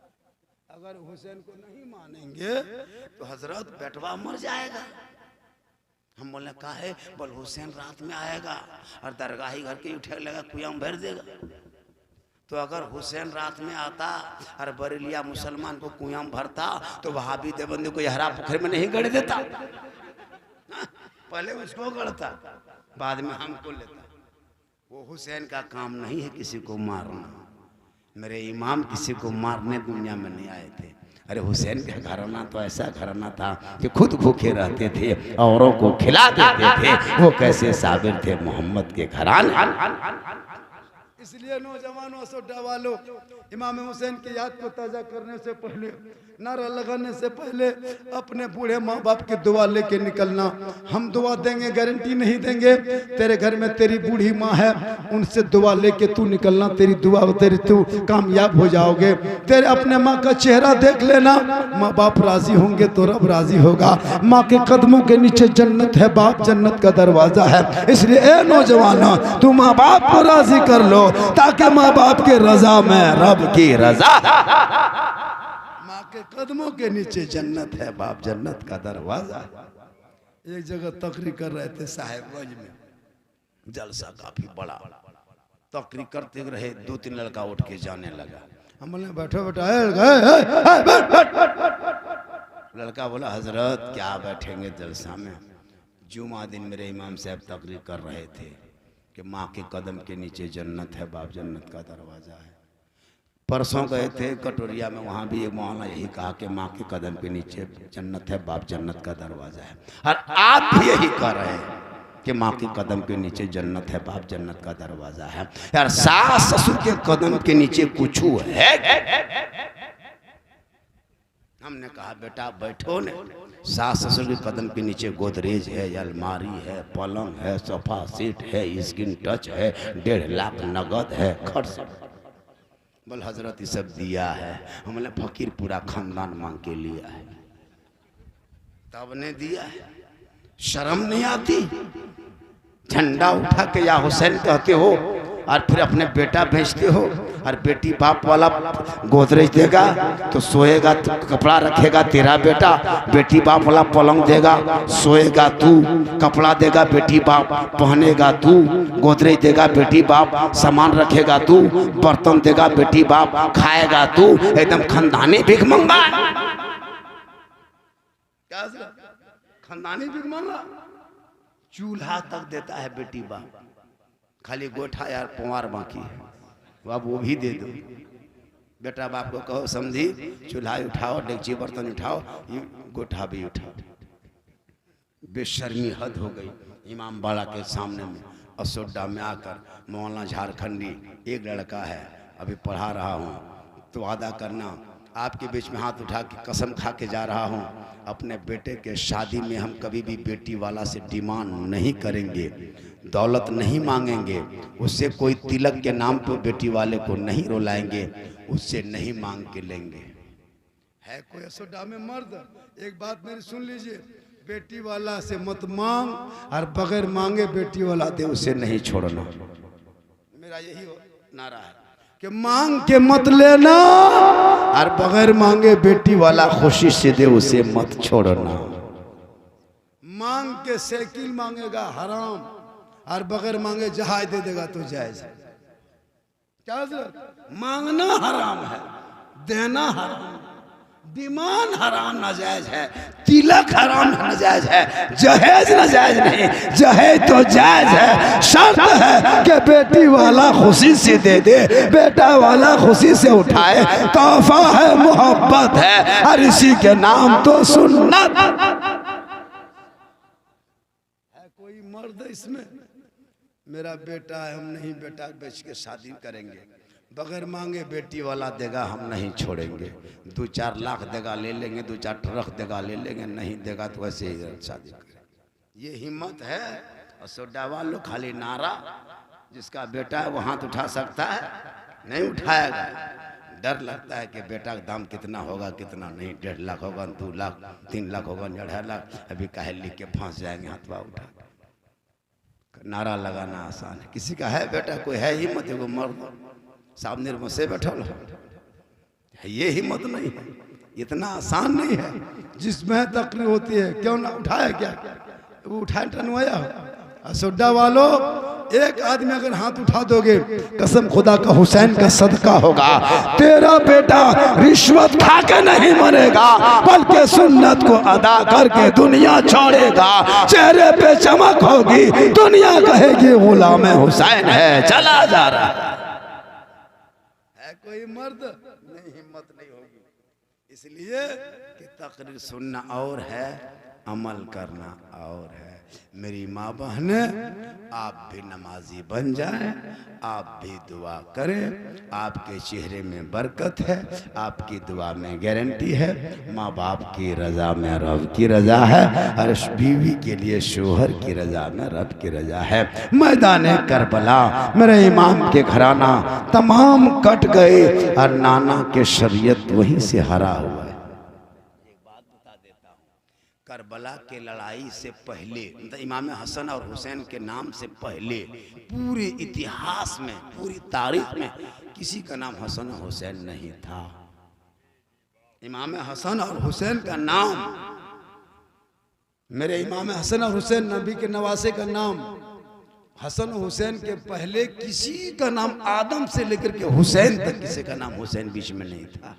अगर हुसैन को नहीं मानेंगे तो हजरत बेटवा मर जाएगा। हम बोले का है, बोल हुसैन रात में आएगा और दरगाही घर के उठे लगा कुआं भर देगा। तो अगर हुसैन रात में आता और बरेलिया मुसलमान को कुआं भरता तो वहाबी देवबंदी को हरा पोखर में नहीं गड़ देता, पहले उसको गड़ता, बाद में हमको लेता। वो हुसैन का काम नहीं है किसी को मारना। मेरे इमाम किसी को मारने दुनिया में नहीं आए थे। अरे हुसैन का घराना तो ऐसा घराना था कि खुद भूखे रहते थे, औरों को खिला देते थे। वो कैसे साबिर थे मोहम्मद के घराने। इसलिए नौजवानों सोडा वालों, इमाम हुसैन की याद को ताज़ा करने से पहले, नारा लगाने से पहले अपने बूढ़े माँ बाप की दुआ लेके निकलना। हम दुआ देंगे, गारंटी नहीं देंगे। तेरे घर में तेरी बूढ़ी माँ है, उनसे दुआ लेके तू निकलना, तेरी दुआ तेरी तू कामयाब हो जाओगे। तेरे अपने माँ का चेहरा देख लेना, माँ बाप राजी होंगे तो रब राजी होगा। माँ के कदमों के नीचे जन्नत है, बाप जन्नत का दरवाजा है। इसलिए ए नौजवानों, तू माँ बाप को राजी कर लो ताकि माँ बाप के रजा में रब की रजा। माँ के कदमों के नीचे जन्नत है, बाप जन्नत का दरवाजा। एक जगह तकरीर कर रहे थे साहेबगंज में, जलसा काफी बड़ा, तकरीर करते रहे, 2-3 लड़का उठ के जाने लगा। हम बोले बैठो बैठो, लड़का बोला हजरत क्या बैठेंगे जलसा में, जुमा दिन मेरे इमाम साहब तकरीर कर रहे थे कि माँ के कदम के नीचे जन्नत है, बाप जन्नत का दरवाजा है। परसों गए थे कटोरिया में, वहाँ भी एक मौलाना यही कहा कि माँ के कदम के नीचे जन्नत है, बाप जन्नत का दरवाजा है। और आप भी यही कह रहे हैं कि माँ के कदम के नीचे जन्नत है, बाप जन्नत का दरवाजा है। यार सास ससुर के कदम के नीचे कुछ है? हमने कहा बेटा बैठो ने, सास ससुर के कदम के नीचे गोदरेज है, अलमारी है, पलंग है, सोफा सीट है, स्किन टच है, 1.5 लाख नगद है, खर्च। बोल हजरत ये सब दिया है। हमने फकीर पूरा खानदान मांग के लिया है, तब ने दिया है। शर्म नहीं आती? झंडा उठा के या हुसैन कहते हो और फिर अपने बेटा भेजते हो। और बेटी बाप वाला गोदरेज देगा तो सोएगा, तो कपड़ा रखेगा तेरा बेटा, बेटी बाप वाला पलंग देगा, सोएगा तू, कपड़ा देगा बेटी बाप, पहनेगा तू, गोदरेज देगा बेटी बाप, सामान रखेगा तू, बर्तन देगा बेटी बाप, खाएगा तू, एकदम खानदानी भीख मंगा। क्या खानदानी भीख मंगा? चूल्हा तक देता है बेटी बाप, खाली गोठा यार पुआर बाकी है, अब वो भी दे दो। बेटा बाप को कहो समझी चूल्हा उठाओ, डेगची बर्तन उठाओ, ये गोठा भी उठाओ। बेशर्मी हद हो गई। इमाम बाड़ा के सामने में असोड्डा में आकर मौलाना झारखंडी एक लड़का है, अभी पढ़ा रहा हूँ, तो वादा करना आपके बीच में हाथ उठा के कसम खा के जा रहा हूँ, अपने बेटे के शादी में हम कभी भी बेटी वाला से डिमांड नहीं करेंगे, दौलत नहीं मांगेंगे, उससे कोई तिलक के नाम पे बेटी वाले को नहीं रुलाएंगे, उससे नहीं मांग के लेंगे। है कोई असोडा में मर्द, एक बात मेरी सुन लीजिए, बेटी वाला से मत मांग और बगैर मांगे बेटी वाला दे, उसे नहीं छोड़ना। मेरा यही नारा है कि मांग के मत लेना और बगैर मांगे बेटी वाला खुशी से दे, उसे मत छोड़ना। मांग के साइकिल मांगेगा हराम और बगैर मांगे जहाज दे देगा तो जायज है। क्या मांगना हराम है, देना हराम, डिमांड हराम नाजायज है, तिलक हराम नाजायज है, जहेज नाजायज नहीं, जहेज तो जायज है। शर्त है कि बेटी वाला खुशी से दे दे, बेटा वाला खुशी से उठाए, तोहफा है, मोहब्बत है, और इसी के नाम तो सुन्नत है। कोई मर्द इसमें मेरा बेटा है, हम नहीं बेटा बेच के शादी करेंगे, बगैर मांगे बेटी वाला देगा हम नहीं छोड़ेंगे, 2-4 लाख देगा ले लेंगे, 2-4 ट्रक देगा ले लेंगे, नहीं देगा तो वैसे ही शादी करेंगे। ये हिम्मत है। और सोडा वालों खाली नारा, जिसका बेटा है वो हाथ उठा सकता है, नहीं उठाएगा। डर लगता है कि बेटा का दाम कितना होगा कितना नहीं, 1.5 लाख होगा, 2 लाख, 3 लाख होगा, 2.5 लाख, अभी काहे लिख के फंस जाएंगे हाथवा उठा। नारा लगाना आसान है। किसी का है बेटा, कोई है हिम्मत, वो मर्द सामने से बैठा लो, ये हिम्मत नहीं है, इतना आसान नहीं है। जिसमें तकलीफ होती है क्यों ना उठाया, क्या वो उठाए टनवाया। असोड्डा वालों, एक आदमी अगर हाथ उठा दोगे, कसम खुदा का हुसैन का सदका होगा, तेरा बेटा रिश्वत खा के नहीं मरेगा, बल्कि सुन्नत को अदा करके दुनिया छोड़ेगा। चेहरे पे चमक होगी, दुनिया कहेगी गुलाम हुसैन है, चला जा रहा है। कोई मर्द नहीं, हिम्मत नहीं होगी। इसलिए कि तकरीर सुनना और है, अमल करना और है। मेरी माँ बहने, आप भी नमाजी बन जाएं, आप भी दुआ करें, आपके चेहरे में बरकत है, आपकी दुआ में गारंटी है। माँ बाप की रजा में रब की रजा है, और बीवी के लिए शोहर की रजा में रब की रजा है। मैदान करबला मेरे इमाम के घराना तमाम कट गए, और नाना के शरीयत वहीं से हरा हुआ है। करबला के लड़ाई से पहले, मतलब इमाम हसन और हुसैन के नाम से पहले पूरे इतिहास में, पूरी तारीख में किसी का नाम हसन और हुसैन नहीं था। इमाम हसन और हुसैन का नाम, मेरे इमाम हसन और हुसैन नबी के नवासे का नाम, हसन और हुसैन के पहले किसी का नाम आदम से लेकर के हुसैन तक किसी का नाम हुसैन बीच में नहीं था।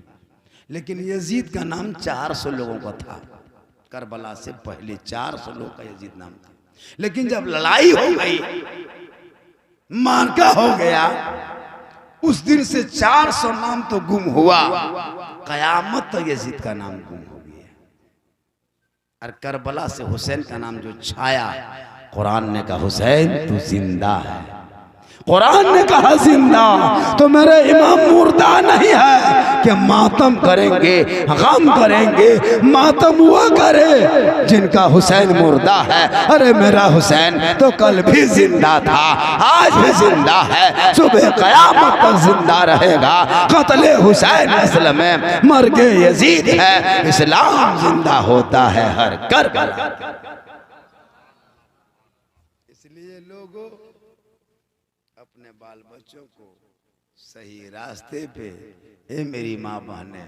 लेकिन यजीद का नाम 400 लोगों का था। करबला से पहले 400 लोग का यजीद नाम था। लेकिन जब लड़ाई हो गई, मार्का हो गया, उस दिन से 400 नाम तो गुम हुआ, कयामत तक यजीद का नाम गुम हो गया। और करबला से हुसैन का नाम जो छाया, कुरान ने कहा हुसैन तू जिंदा है, कुरान ने कहा जिंदा। तो मेरे इमाम मुर्दा नहीं है कि मातम करेंगे, गम करेंगे, मातम हुआ करे जिनका हुसैन मुर्दा है। अरे मेरा हुसैन तो कल भी जिंदा था, आज भी जिंदा है, सुबह कयामत तक जिंदा रहेगा। कत्ले हुसैन असल में मर्गे यजीद है, इस्लाम जिंदा होता है हर करबला। इसलिए लोगों, अपने बाल बच्चों को सही रास्ते पे, ए मेरी माँ बहने,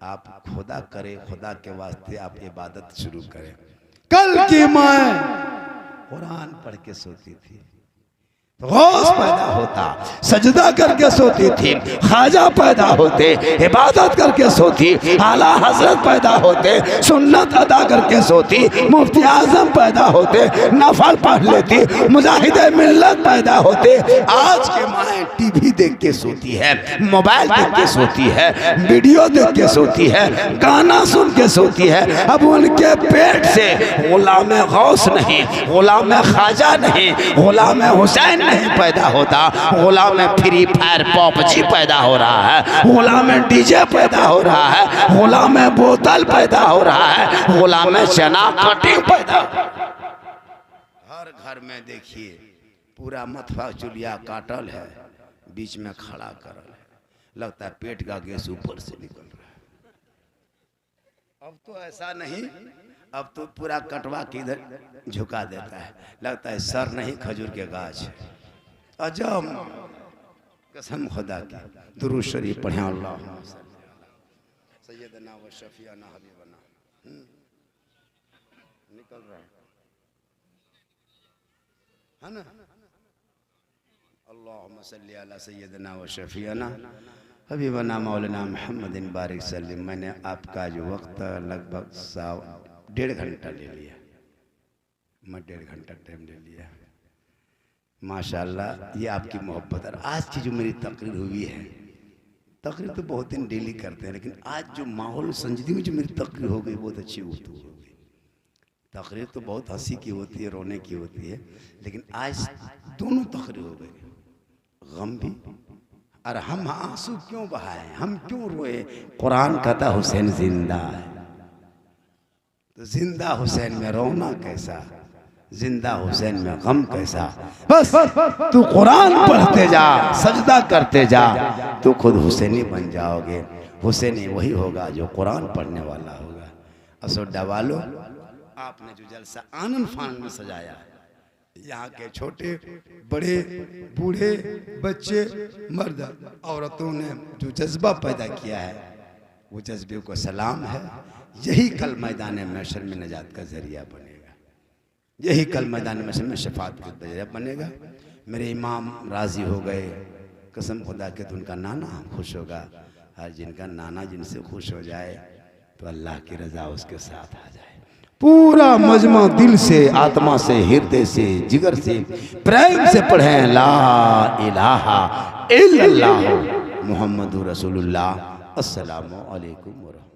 आप खुदा करे, खुदा के वास्ते आप इबादत शुरू करें। कल की माँ कुरान पढ़ के सोती थी, गौस पैदा होता, सजदा करके सोती थी, ख्वाजा पैदा होते, इबादत करके सोती, आला हजरत पैदा होते, सुन्नत अदा करके सोती, मुफ्ती आजम पैदा होते, नफल पढ़ लेती, मुजाहिदे मिल्लत पैदा होते। आज के माएँ टीवी देख के सोती है, मोबाइल देख के सोती है, वीडियो देख के सोती है, गाना सुन के सोती है। अब उनके पेट से गुलाम गौस नहीं, गुलाम ख्वाजा नहीं, गुलाम हुसैन नहीं पैदा होता, गुलाम फ्री फायर पबजी पैदा हो रहा है, गुलाम डीजे पैदा हो रहा है, गुलाम बोतल पैदा हो रहा है, गुलाम चना कटिंग पैदा। हर घर में देखिए पूरा मथवा चुलिया काटल है, बीच में खड़ा करल है, लगता है पेट का गैस ऊपर से निकल रहा है। अब तो ऐसा नहीं, अब तो पूरा कटवा के इधर झुका देता है, लगता है सर नहीं खजूर के गाछ। अजब कसम खुदा की। दुरूद शरीफ पढ़े अल्लाह सैयदना व शफीअना हबीबना निकल रहा है ना। अल्लाहुम्मा सल्ली अला सैयदना व शफीअना हबीबना मौलाना मुहम्मदिन बारिक सल्लिम। मैंने आपका जो वक्त लगभग 1.5 घंटा ले लिया, मैं 1.5 घंटा टाइम ले लिया। माशाअल्लाह ये आपकी मोहब्बत। और आज की जो मेरी तकरीर हुई है, तकरीर तो बहुत दिन डेली करते हैं, लेकिन आज जो माहौल संजीदगी में जो मेरी तकरीर हो गई बहुत अच्छी गुफ्तगू हो गई। तकरीर तो बहुत हंसी की होती है, रोने की होती है, लेकिन आज दोनों तकरीर हो गई, गम भी। और हम आंसू क्यों बहाए, हम क्यों रोए? कुरान कहता हुसैन जिंदा है, तो जिंदा हुसैन में रोना कैसा, जिंदा हुसैन में गम कैसा। बस तू कुरान पढ़ते जा, सजदा करते जा, तू खुद हुसैनी बन जाओगे। हुसैनी वही होगा जो कुरान पढ़ने वाला होगा। असोड्डा वालों, आपने जो जलसा आनंद फानंद में सजाया, यहाँ के छोटे बड़े बूढ़े बच्चे मर्द औरतों ने जो जज्बा पैदा किया है, वो जज्बे को सलाम है। यही कल मैदान महशर में नजात का जरिया बनेगा, यही कल मैदान महशर में शफाअत का जरिया बनेगा। मेरे इमाम राजी हो गए, कसम खुदा के, तो उनका नाना खुश होगा। हर जिनका नाना जिनसे खुश हो जाए तो अल्लाह की रजा उसके साथ आ जाए। पूरा मजमा दिल से, आत्मा से, हृदय से, जिगर से, प्रेम से पढ़ें ला इलाहा इल्लल्लाह मुहम्मदुर रसूलुल्लाह। अस्सलामु अलैकुम व रहमतुल्लाह।